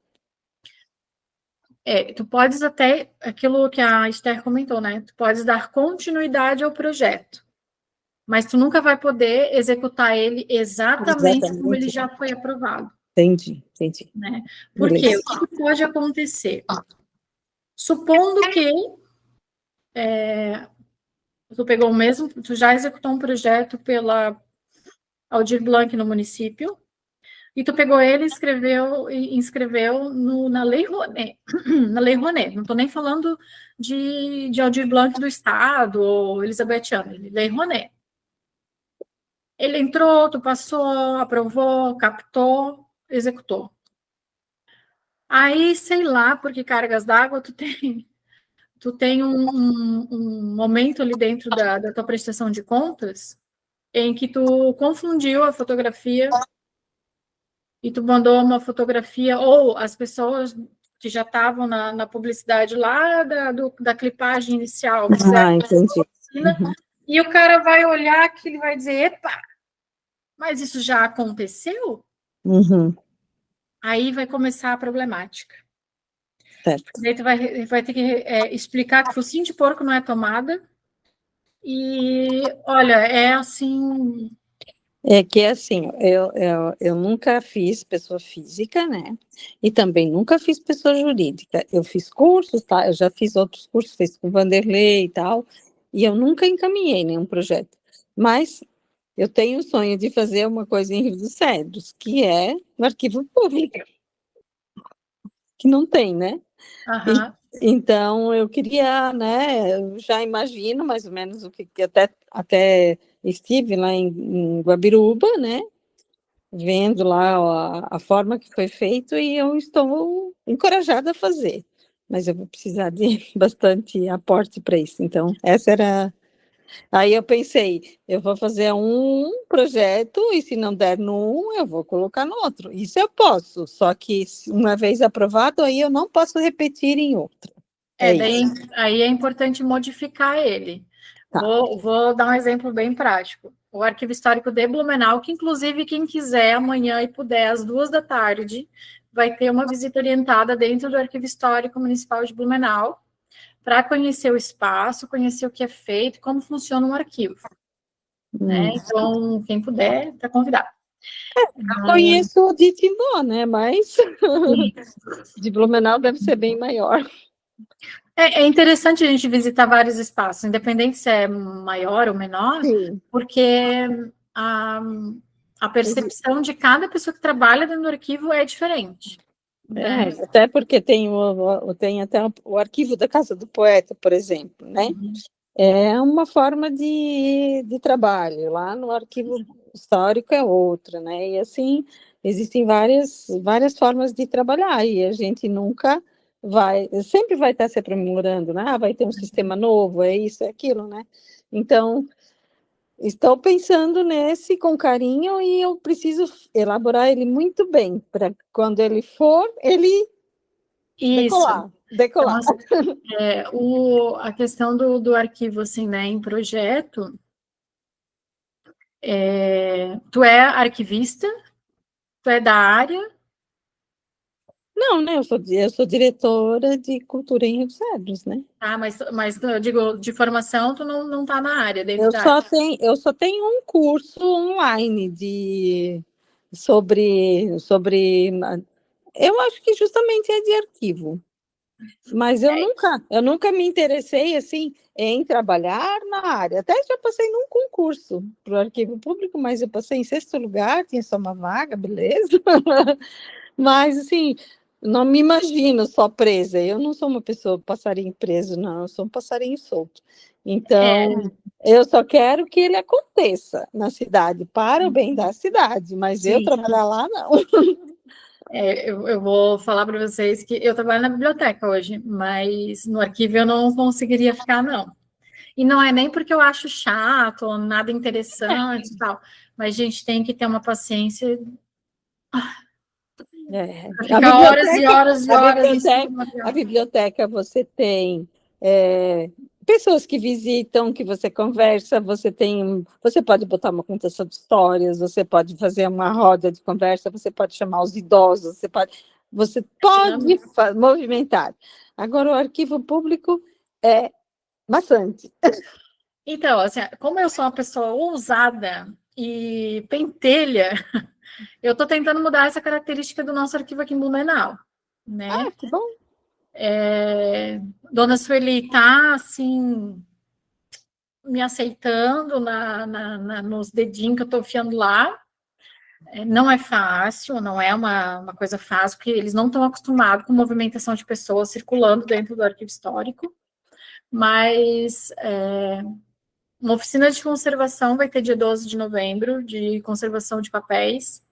Tu podes até, aquilo que a Esther comentou, né? Tu podes dar continuidade ao projeto, mas tu nunca vai poder executar ele exatamente como ele já foi aprovado. Entendi. Né? Por quê? O que pode acontecer? Supondo que tu já executou um projeto pela Aldir Blanc no município, e tu pegou ele e inscreveu na Lei Rouanet. Na Lei Rouanet. Não estou nem falando de Aldir Blanc do Estado ou Elizabeth Anderle, Lei Rouanet. Ele entrou, tu passou, aprovou, captou, executou. Aí, sei lá, porque cargas d'água tu tem um momento ali dentro da tua prestação de contas em que tu confundiu a fotografia e tu mandou uma fotografia, ou as pessoas que já estavam na publicidade lá da clipagem inicial, Entendi. E o cara vai olhar que ele vai dizer, epa, mas isso já aconteceu? Uhum. Aí vai começar a problemática. Certo. Daí tu vai ter que explicar que focinho de porco não é tomada. E, olha, é assim... É que assim, eu nunca fiz pessoa física, né? E também nunca fiz pessoa jurídica. Eu fiz cursos, tá? Eu já fiz outros cursos, fiz com Vanderlei e tal, e eu nunca encaminhei nenhum projeto. Mas eu tenho o sonho de fazer uma coisa em Rio dos Cedros, que é no arquivo público, que não tem, né? Uhum. Então, eu queria, né, eu já imagino mais ou menos o que até estive lá em Guabiruba, né, vendo lá a forma que foi feito e eu estou encorajada a fazer, mas eu vou precisar de bastante aporte para isso, então essa era... Aí eu pensei, eu vou fazer um projeto e se não der num, eu vou colocar no outro. Isso eu posso, só que uma vez aprovado, aí eu não posso repetir em outro. Daí, aí é importante modificar ele. Tá. Vou dar um exemplo bem prático. O Arquivo Histórico de Blumenau, que inclusive quem quiser amanhã e puder, às 14h, vai ter uma visita orientada dentro do Arquivo Histórico Municipal de Blumenau, para conhecer o espaço, conhecer o que é feito, como funciona um arquivo. Né? Então, quem puder, está convidado. Eu conheço o de Timbó, né? Mas de Blumenau deve ser bem maior. É interessante a gente visitar vários espaços, independente se é maior ou menor, Sim. porque a percepção de cada pessoa que trabalha dentro do arquivo é diferente. Né? Até porque tem até o arquivo da Casa do Poeta, por exemplo, né? Uhum. É uma forma de trabalho, lá no arquivo histórico é outra, né? E assim, existem várias formas de trabalhar, e a gente nunca sempre vai estar se aprimorando, né? Vai ter um sistema novo, é isso, é aquilo, né? Então, estou pensando nesse com carinho e eu preciso elaborar ele muito bem, para quando ele for, ele decolar. Então, a questão do arquivo, assim, né, em projeto, tu é arquivista? Tu é da área? Não, né? Eu sou diretora de cultura em Rio dos Cedros, né? Mas eu digo, de formação, tu não tá na área, dentro da área. Eu só tenho um curso online sobre, eu acho que justamente é de arquivo. Mas eu nunca me interessei, assim, em trabalhar na área. Até já passei num concurso para o arquivo público, mas eu passei em 6º lugar, tinha só uma vaga, beleza. Mas, assim, não me imagino só presa. Eu não sou uma pessoa passarinho preso, não. Eu sou um passarinho solto. Então, eu só quero que ele aconteça na cidade, para o bem da cidade. Mas eu trabalhar lá, não. Eu vou falar para vocês que eu trabalho na biblioteca hoje, mas no arquivo eu não conseguiria ficar, não. E não é nem porque eu acho chato ou nada interessante e tal, mas a gente tem que ter uma paciência para A ficar horas e biblioteca, horas e a horas em cima biblioteca, do a material. biblioteca você tem pessoas que visitam, que você conversa, você pode botar uma contação de histórias, você pode fazer uma roda de conversa, você pode chamar os idosos, você pode movimentar. Agora, o arquivo público é bastante. Então, assim, como eu sou uma pessoa ousada e pentelha, eu estou tentando mudar essa característica do nosso arquivo aqui em Blumenau, né? Ah, que bom. Dona Sueli está, assim, me aceitando nos dedinhos que eu estou enfiando lá. Não é fácil, não é uma coisa fácil, porque eles não estão acostumados com movimentação de pessoas circulando dentro do arquivo histórico, mas uma oficina de conservação vai ter dia 12 de novembro, de conservação de papéis.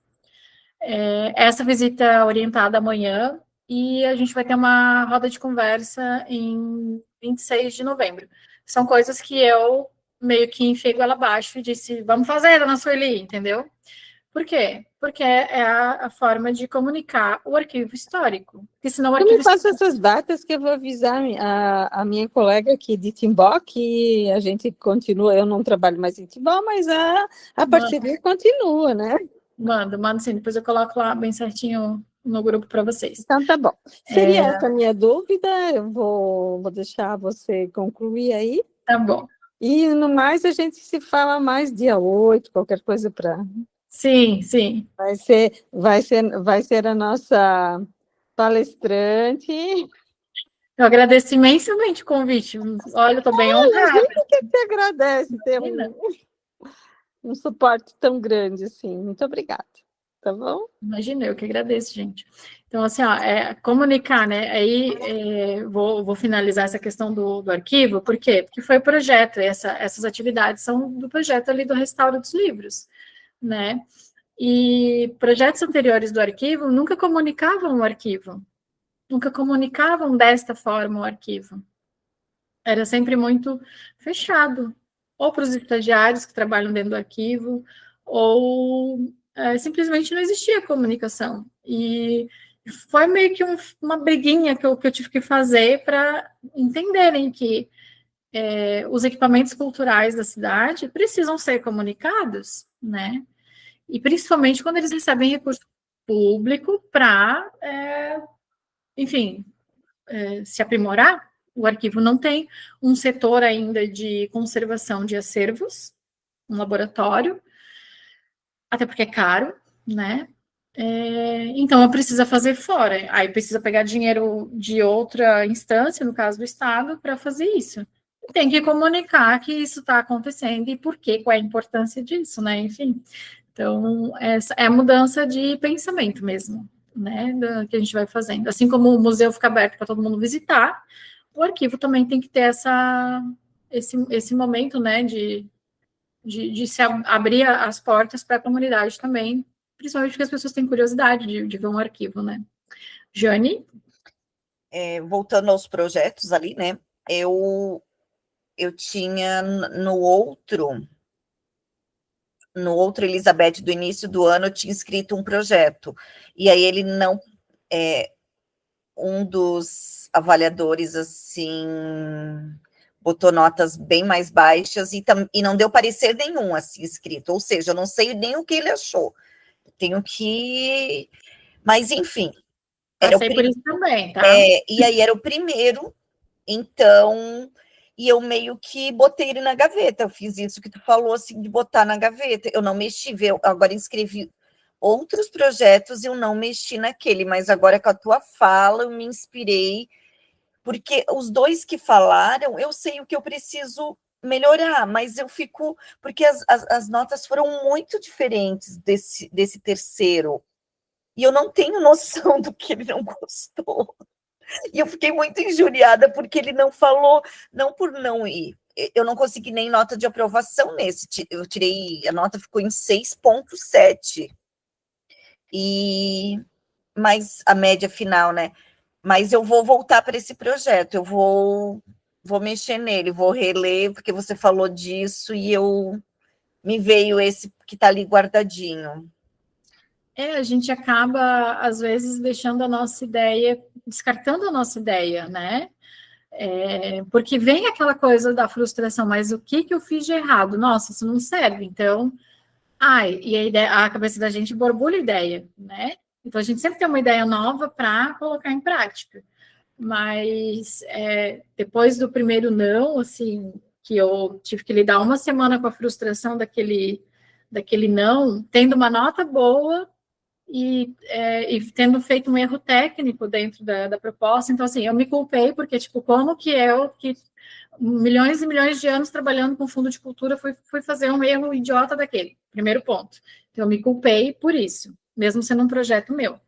Essa visita é orientada amanhã, e a gente vai ter uma roda de conversa em 26 de novembro. São coisas que eu meio que enfiei ela abaixo e disse, vamos fazer, dona Sueli, entendeu? Por quê? Porque é a forma de comunicar o arquivo histórico. Porque senão o Eu arquivo me faço essas datas que eu vou avisar a minha colega aqui de Timbó, que a gente continua, eu não trabalho mais em Timbó, mas a parceria continua, né? Manda sim, depois eu coloco lá bem certinho no grupo para vocês. Então tá bom. Seria essa a minha dúvida, eu vou deixar você concluir aí. Tá bom. E no mais a gente se fala mais dia 8, qualquer coisa para... Sim, sim. Vai ser a nossa palestrante. Eu agradeço imensamente o convite. Olha, eu estou bem honrada. A gente que te agradece ter um suporte tão grande assim. Muito obrigada. Tá bom? Imagina, eu que agradeço, gente. Então, assim, ó, comunicar, né? Aí vou finalizar essa questão do arquivo, por quê? Porque foi o projeto, essas atividades são do projeto ali do Restauro dos Livros, né? E projetos anteriores do arquivo nunca comunicavam o arquivo, nunca comunicavam desta forma o arquivo. Era sempre muito fechado, ou para os estagiários que trabalham dentro do arquivo, ou simplesmente não existia comunicação. E foi meio que uma briguinha que eu tive que fazer para entenderem que os equipamentos culturais da cidade precisam ser comunicados, né? E principalmente quando eles recebem recurso público para, enfim, se aprimorar. O arquivo não tem um setor ainda de conservação de acervos, um laboratório, até porque é caro, né? Então, precisa fazer fora. Aí precisa pegar dinheiro de outra instância, no caso do Estado, para fazer isso. Tem que comunicar que isso está acontecendo e por quê, qual é a importância disso, né? Enfim. Então, essa é a mudança de pensamento mesmo, né? Que a gente vai fazendo. Assim como o museu fica aberto para todo mundo visitar, o arquivo também tem que ter esse momento, né? De se abrir as portas para a comunidade também, principalmente porque as pessoas têm curiosidade de ver um arquivo, né? Jane? Voltando aos projetos ali, né? Eu tinha no outro Elizabeth do início do ano, eu tinha escrito um projeto, e aí ele não, um dos avaliadores, assim, botou notas bem mais baixas e não deu parecer nenhum, assim, escrito, ou seja, eu não sei nem o que ele achou, tenho que... Mas, enfim... Passei por isso também, tá? E aí era o primeiro, então... E eu meio que botei ele na gaveta, eu fiz isso que tu falou, assim, de botar na gaveta, eu não mexi, agora escrevi outros projetos, eu não mexi naquele, mas agora com a tua fala, eu me inspirei, porque os dois que falaram, eu sei o que eu preciso melhorar, mas eu fico, porque as notas foram muito diferentes desse terceiro, e eu não tenho noção do que ele não gostou. E eu fiquei muito injuriada porque ele não falou, não por não ir. Eu não consegui nem nota de aprovação nesse. Eu tirei, a nota ficou em 6,7. Mas a média final, né? Mas eu vou voltar para esse projeto. Eu vou vou mexer nele, vou reler, porque você falou disso e me veio esse que está ali guardadinho. A gente acaba, às vezes, deixando a nossa ideia, descartando a nossa ideia, né? Porque vem aquela coisa da frustração, mas o que eu fiz de errado? Nossa, isso não serve, então... e a cabeça da gente borbulha ideia, né? Então, a gente sempre tem uma ideia nova para colocar em prática. Mas, depois do primeiro não, assim, que eu tive que lidar uma semana com a frustração daquele não, tendo uma nota boa, e tendo feito um erro técnico dentro da proposta. Então, assim, eu me culpei, porque, tipo, como que eu, que milhões e milhões de anos trabalhando com fundo de cultura, fui fazer um erro idiota daquele, primeiro ponto. Então, eu me culpei por isso, mesmo sendo um projeto meu.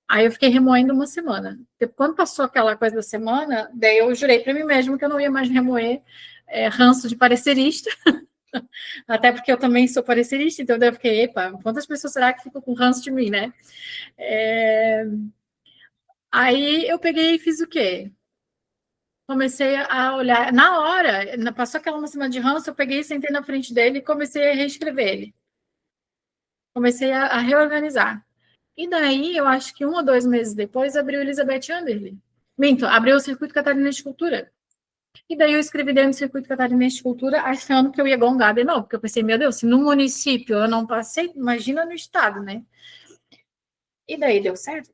Aí eu fiquei remoendo uma semana. Quando passou aquela coisa da semana, daí eu jurei para mim mesmo que eu não ia mais remoer ranço de parecerista, até porque eu também sou parecerista, então eu fiquei, epa, quantas pessoas será que ficam com ranço de mim, né? Aí eu peguei e fiz o quê? Comecei a olhar, na hora, passou aquela uma semana de ranço, eu peguei, sentei na frente dele e comecei a reescrever ele. Comecei a reorganizar. E daí, eu acho que 1 ou 2 meses depois, abriu Elizabeth Anderle. Minto, abriu o Circuito Catarinense de Cultura. E daí eu escrevi dentro do Circuito Catarinense de Cultura, achando que eu ia gongar de novo, porque eu pensei, meu Deus, se no município eu não passei, imagina no estado, né? E daí deu certo.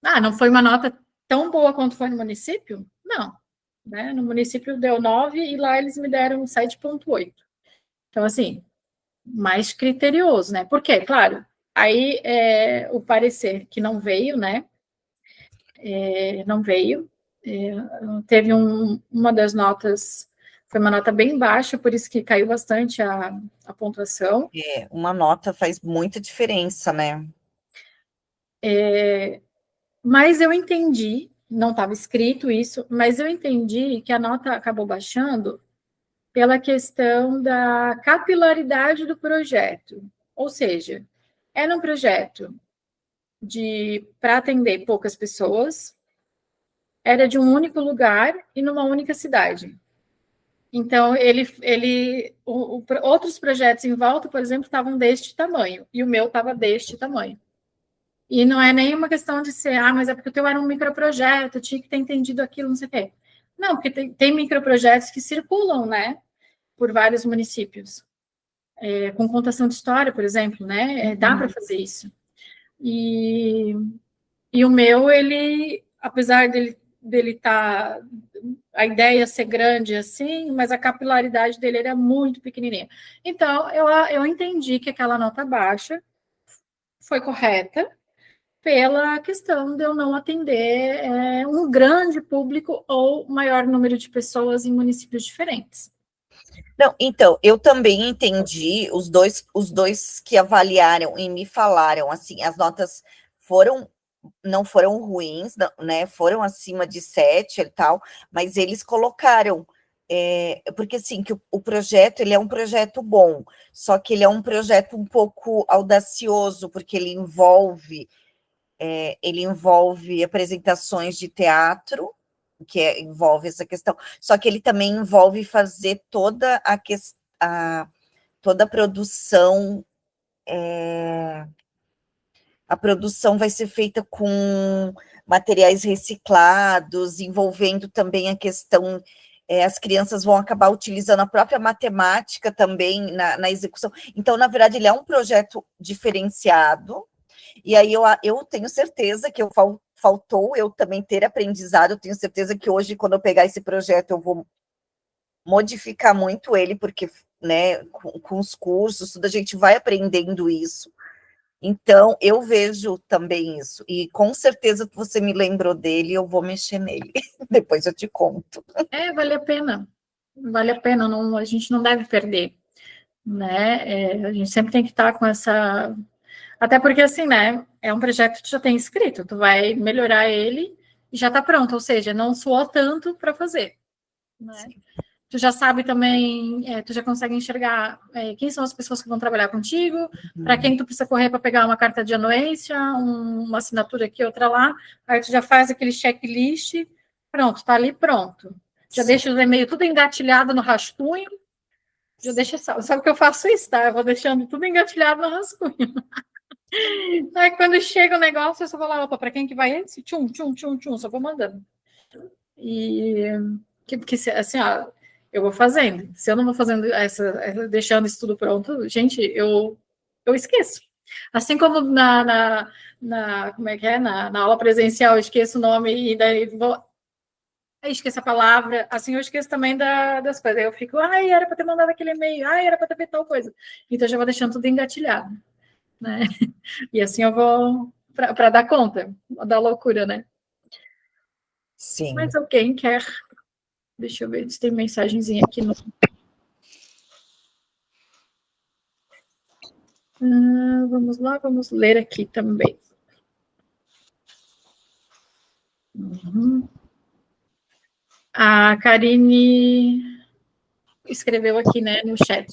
Não foi uma nota tão boa quanto foi no município? Não. Né? No município deu 9 e lá eles me deram 7,8. Então, assim, mais criterioso, né? Por quê? Claro, aí o parecer que não veio, né? Não veio. Teve uma das notas, foi uma nota bem baixa, por isso que caiu bastante a pontuação. Uma nota faz muita diferença, né? Mas eu entendi, não estava escrito isso, mas eu entendi que a nota acabou baixando pela questão da capilaridade do projeto. Ou seja, era um projeto para atender poucas pessoas, era de um único lugar e numa única cidade. Então, outros projetos em volta, por exemplo, estavam deste tamanho, e o meu estava deste tamanho. E não é nenhuma questão de ser, mas é porque o teu era um microprojeto, eu tinha que ter entendido aquilo, não sei o quê. Não, porque tem microprojetos que circulam, né, por vários municípios. Com contação de história, por exemplo, né, dá para fazer isso. E o meu, ele, apesar dele estar, a ideia ser grande assim, mas a capilaridade dele era muito pequenininha. Então, eu entendi que aquela nota baixa foi correta pela questão de eu não atender um grande público ou maior número de pessoas em municípios diferentes. Não, então, eu também entendi, os dois que avaliaram e me falaram, assim, as notas não foram ruins, né, foram acima de 7 e tal, mas eles colocaram, porque assim, que o projeto, ele é um projeto bom, só que ele é um projeto um pouco audacioso, porque ele envolve apresentações de teatro, que envolve essa questão, só que ele também envolve fazer toda toda a produção, a produção vai ser feita com materiais reciclados, envolvendo também a questão, as crianças vão acabar utilizando a própria matemática também na execução. Então, na verdade, ele é um projeto diferenciado, e aí eu tenho certeza que faltou eu também ter aprendizado, eu tenho certeza que hoje, quando eu pegar esse projeto, eu vou modificar muito ele, porque, né, com os cursos, tudo, a gente vai aprendendo isso. Então, eu vejo também isso, e com certeza você me lembrou dele, eu vou mexer nele, depois eu te conto. Vale a pena, não, a gente não deve perder, né, a gente sempre tem que estar com essa, até porque assim, né, é um projeto que já tem escrito, tu vai melhorar ele e já está pronto, ou seja, não suou tanto para fazer, né? Sim. Tu já sabe também, tu já consegue enxergar quem são as pessoas que vão trabalhar contigo, para quem tu precisa correr para pegar uma carta de anuência, uma assinatura aqui, outra lá, aí tu já faz aquele checklist, Pronto, tá ali pronto. Já deixa os e-mails tudo engatilhado no rascunho. Já deixa, sabe que eu faço isso, tá? Eu vou deixando tudo engatilhado no rascunho. Aí quando chega o negócio, eu só vou lá, opa, para quem que vai esse? Tchum, tchum, tchum, tchum, só vou mandando. E que assim, ó, eu vou fazendo. Se eu não vou fazendo deixando isso tudo pronto, gente, eu esqueço. Assim como como é que é? Na aula presencial, eu esqueço o nome e daí vou. Eu esqueço a palavra, assim eu esqueço também das coisas. Aí eu fico, ai, era para ter mandado aquele e-mail, ai, era para ter feito tal coisa. Então eu já vou deixando tudo engatilhado, né? E assim eu vou para dar conta da loucura, né? Sim. Mas alguém quer? Deixa eu ver se tem mensagenzinha aqui no. Vamos lá, vamos ler aqui também. Uhum. A Karine escreveu aqui, né, no chat.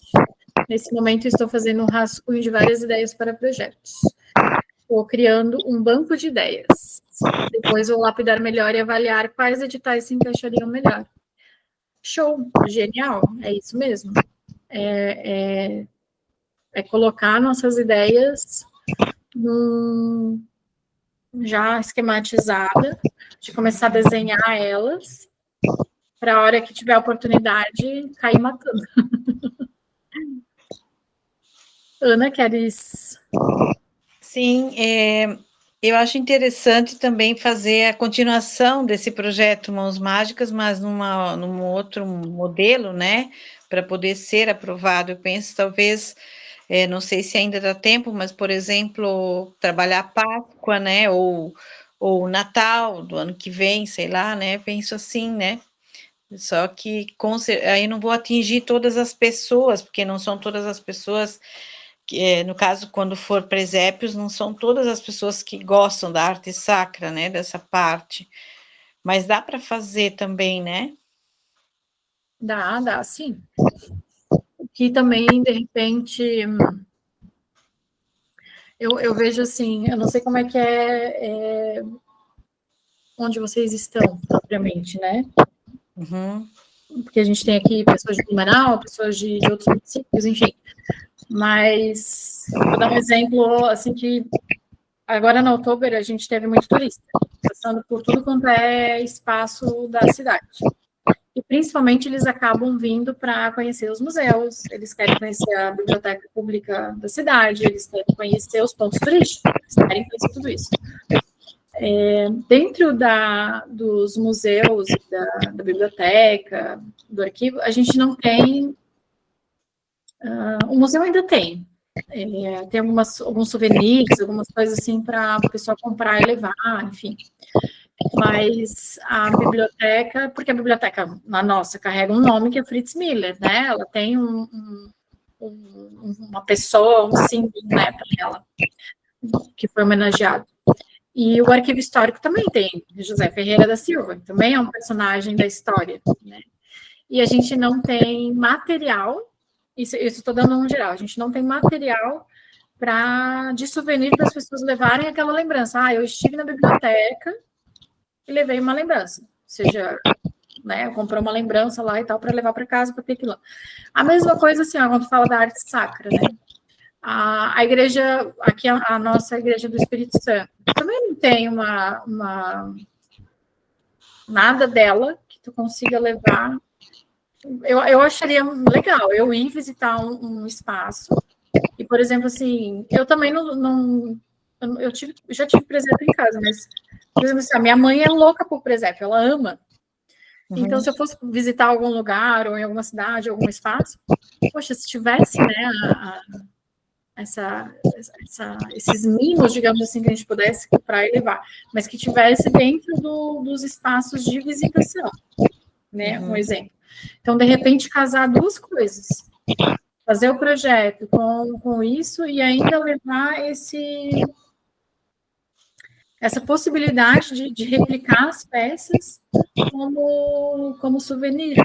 Nesse momento, estou fazendo um rascunho de várias ideias para projetos. Estou criando um banco de ideias. Depois vou lapidar melhor e avaliar quais editais se encaixariam melhor. Show! Genial! É isso mesmo. É colocar nossas ideias já esquematizada, de começar a desenhar elas, para a hora que tiver a oportunidade, cair matando. Ana, queres? Sim, eu acho interessante também fazer a continuação desse projeto Mãos Mágicas, mas num outro modelo, né, para poder ser aprovado. Eu penso, talvez, não sei se ainda dá tempo, mas, por exemplo, trabalhar a Páscoa, né, ou o Natal do ano que vem, sei lá, né, penso assim, né, só que aí não vou atingir todas as pessoas, porque não são todas as pessoas no caso, quando for presépios, não são todas as pessoas que gostam da arte sacra, né, dessa parte, mas dá para fazer também, né? Dá, sim. Que também, de repente, eu vejo assim, eu não sei como é que é onde vocês estão, propriamente, né? Uhum. Porque a gente tem aqui pessoas de Blumenau, pessoas de outros municípios, enfim. Mas vou dar um exemplo, assim, que agora no outubro a gente teve muito turista, passando por tudo quanto é espaço da cidade. E principalmente eles acabam vindo para conhecer os museus, eles querem conhecer a biblioteca pública da cidade, eles querem conhecer os pontos turísticos, eles querem conhecer tudo isso. Dentro dos museus, da biblioteca, do arquivo, a gente não tem. O museu ainda tem. Tem alguns souvenirs, algumas coisas assim para o pessoal comprar e levar, enfim. Mas a biblioteca, porque a biblioteca, na nossa, carrega um nome que é Fritz Miller, né? Ela tem uma pessoa, um símbolo, né, para ela, que foi homenageado. E o arquivo histórico também tem José Ferreira da Silva, também é um personagem da história, né? E a gente não tem material, isso estou dando um geral, a gente não tem material de souvenir para as pessoas levarem aquela lembrança. Eu estive na biblioteca e levei uma lembrança, seja, né, eu comprei uma lembrança lá e tal para levar para casa para ter aquilo. A mesma coisa assim, quando fala da arte sacra, né? A igreja, aqui a nossa igreja do Espírito Santo, também não tem nada dela que tu consiga levar. Eu acharia legal eu ir visitar um espaço e, por exemplo, assim, eu também já tive presépio em casa, mas, por exemplo, assim, a minha mãe é louca por presépio, ela ama. Então, se eu fosse visitar algum lugar, ou em alguma cidade, algum espaço, poxa, se tivesse, né, esses mimos, digamos assim, que a gente pudesse comprar e levar, mas que tivesse dentro dos espaços de visitação, né, um exemplo. Então, de repente, casar duas coisas, fazer o projeto com isso e ainda levar essa possibilidade de replicar as peças como souvenir.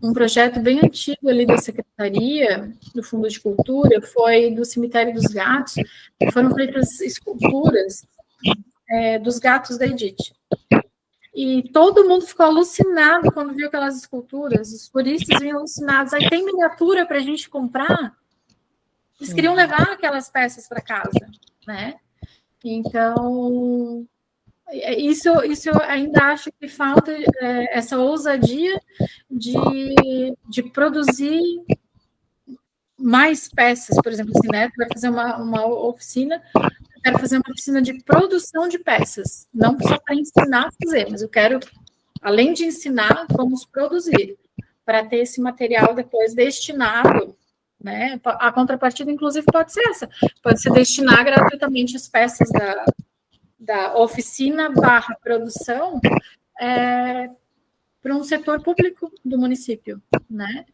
Um projeto bem antigo ali da Secretaria do Fundo de Cultura foi do Cemitério dos Gatos, foram feitas esculturas dos gatos da Edith. E todo mundo ficou alucinado quando viu aquelas esculturas, os turistas vinham alucinados. Aí tem miniatura para a gente comprar? Eles queriam levar aquelas peças para casa, né? Então, isso eu ainda acho que falta essa ousadia de produzir mais peças, por exemplo, assim, né? Vai fazer uma oficina, eu quero fazer uma oficina de produção de peças, não só para ensinar a fazer, mas eu quero, além de ensinar, vamos produzir, para ter esse material depois destinado, né? A contrapartida, inclusive, pode ser essa, pode ser destinar gratuitamente as peças da oficina / produção para um setor público do município, né?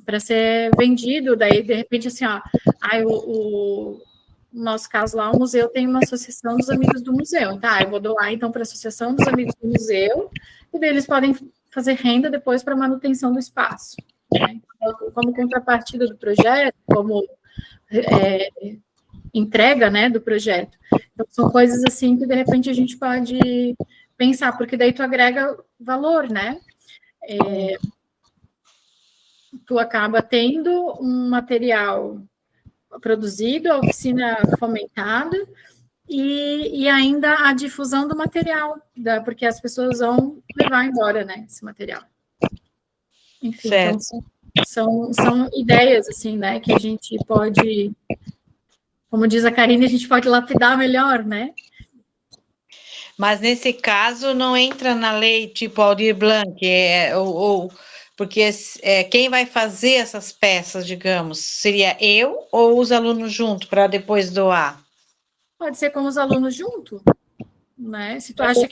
Para ser vendido, daí, de repente, assim, ó, no nosso caso lá, o museu tem uma associação dos amigos do museu, tá? Eu vou doar, então, para a associação dos amigos do museu, e daí eles podem fazer renda depois para manutenção do espaço, né? Então, como contrapartida do projeto, como entrega, né, do projeto. Então, são coisas assim que, de repente, a gente pode pensar, porque daí tu agrega valor, né? Tu acaba tendo um material produzido, a oficina fomentada, e ainda a difusão do material, porque as pessoas vão levar embora, né, esse material. Enfim, então, são ideias, assim, né, que a gente pode, como diz a Karine, a gente pode lapidar melhor, né? Mas nesse caso não entra na lei tipo Aldir Blanc, porque quem vai fazer essas peças, digamos, seria eu ou os alunos junto para depois doar? Pode ser com os alunos junto, né? Se tu acha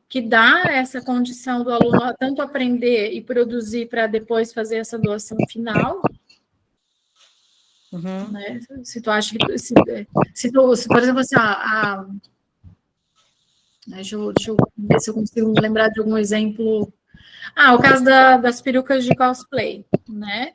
que dá essa condição do aluno tanto aprender e produzir para depois fazer essa doação final, né? Se tu acha que se por exemplo, assim, deixa eu ver se eu consigo me lembrar de algum exemplo. O caso das perucas de cosplay, né?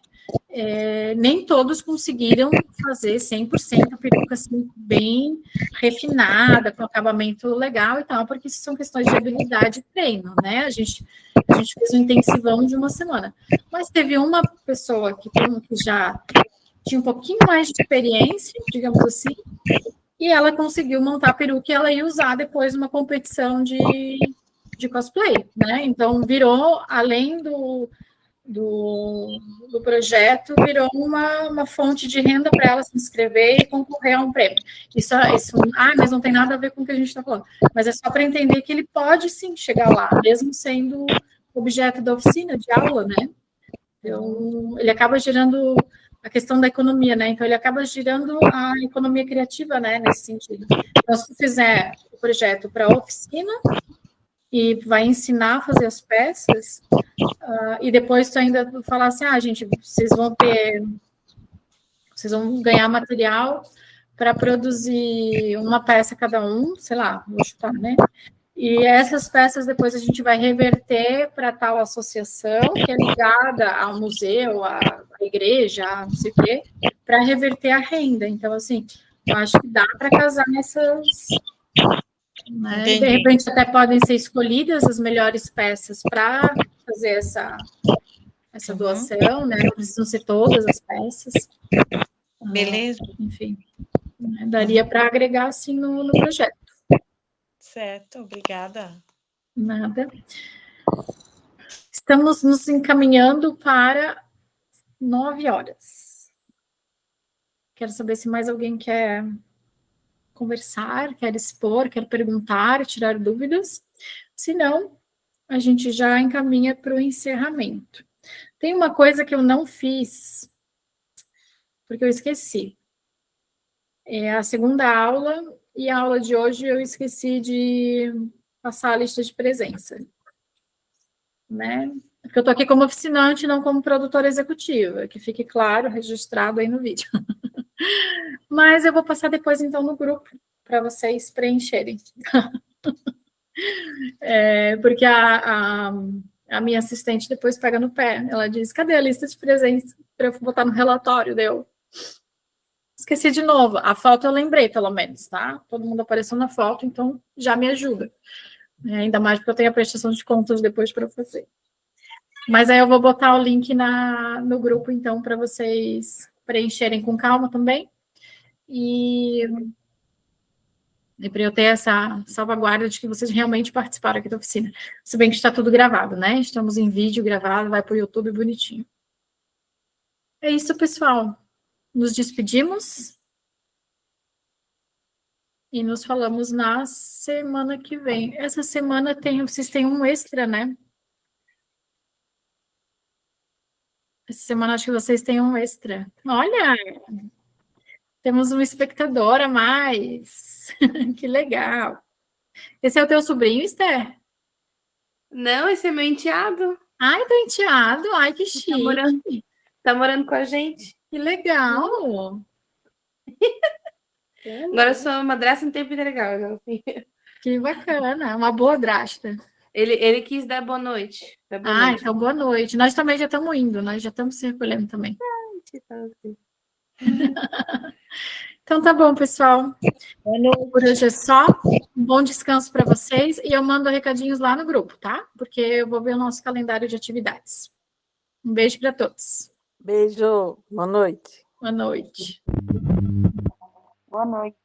Nem todos conseguiram fazer 100% a peruca assim, bem refinada, com acabamento legal e tal, porque isso são questões de habilidade e treino, né? A gente fez um intensivão de uma semana. Mas teve uma pessoa que já tinha um pouquinho mais de experiência, digamos assim, e ela conseguiu montar a peruca e ela ia usar depois numa competição de cosplay, né? Então, virou, além do projeto, virou uma fonte de renda para ela se inscrever e concorrer a um prêmio. Isso, mas não tem nada a ver com o que a gente está falando. Mas é só para entender que ele pode, sim, chegar lá, mesmo sendo objeto da oficina, de aula, né? Então, ele acaba gerando a questão da economia, né? Então, ele acaba girando a economia criativa, né? Nesse sentido. Então, se tu fizer o projeto para a oficina e vai ensinar a fazer as peças, e depois tu ainda falar assim, gente, vocês vão ganhar material para produzir uma peça cada um, sei lá, vou chutar, né? E essas peças depois a gente vai reverter para tal associação que é ligada ao museu, à igreja, a não sei o quê, para reverter a renda. Então, assim, eu acho que dá para casar nessas... Né? De repente, até podem ser escolhidas as melhores peças para fazer essa doação, né? Não precisam ser todas as peças. Beleza. Enfim, né? Daria para agregar, assim, no projeto. Certo, obrigada. Nada. Estamos nos encaminhando para 9h. Quero saber se mais alguém quer conversar, quer expor, quer perguntar, tirar dúvidas. Se não, a gente já encaminha para o encerramento. Tem uma coisa que eu não fiz, porque eu esqueci. É a segunda aula, e a aula de hoje eu esqueci de passar a lista de presença. Né? Porque eu estou aqui como oficinante, não como produtora executiva, que fique claro, registrado aí no vídeo. Mas eu vou passar depois, então, no grupo, para vocês preencherem. Porque a minha assistente depois pega no pé. Ela diz, cadê a lista de presença para eu botar no relatório? Esqueci de novo. A foto eu lembrei, pelo menos, tá? Todo mundo apareceu na foto, então já me ajuda. Ainda mais porque eu tenho a prestação de contas depois para fazer. Mas aí eu vou botar o link no grupo, então, para vocês preencherem com calma também. E para eu ter essa salvaguarda de que vocês realmente participaram aqui da oficina. Se bem que está tudo gravado, né? Estamos em vídeo gravado, vai para o YouTube bonitinho. É isso, pessoal. Nos despedimos. E nos falamos na semana que vem. Essa semana vocês têm um extra, né? Essa semana acho que vocês têm um extra. Olha, temos um espectador a mais. Que legal. Esse é o teu sobrinho, Esther? Não, esse é meu enteado. Ai, teu enteado. Ai, que chique. Tá morando com a gente. Que legal. Agora eu sou madrasta em tempo integral. Assim. Que bacana. Uma boa drasta. Ele quis dar boa noite. Então boa noite. Nós também já estamos indo. Nós já estamos se recolhendo também. Então tá bom, pessoal. Por hoje é só. Um bom descanso para vocês. E eu mando recadinhos lá no grupo, tá? Porque eu vou ver o nosso calendário de atividades. Um beijo para todos. Beijo. Boa noite. Boa noite. Boa noite.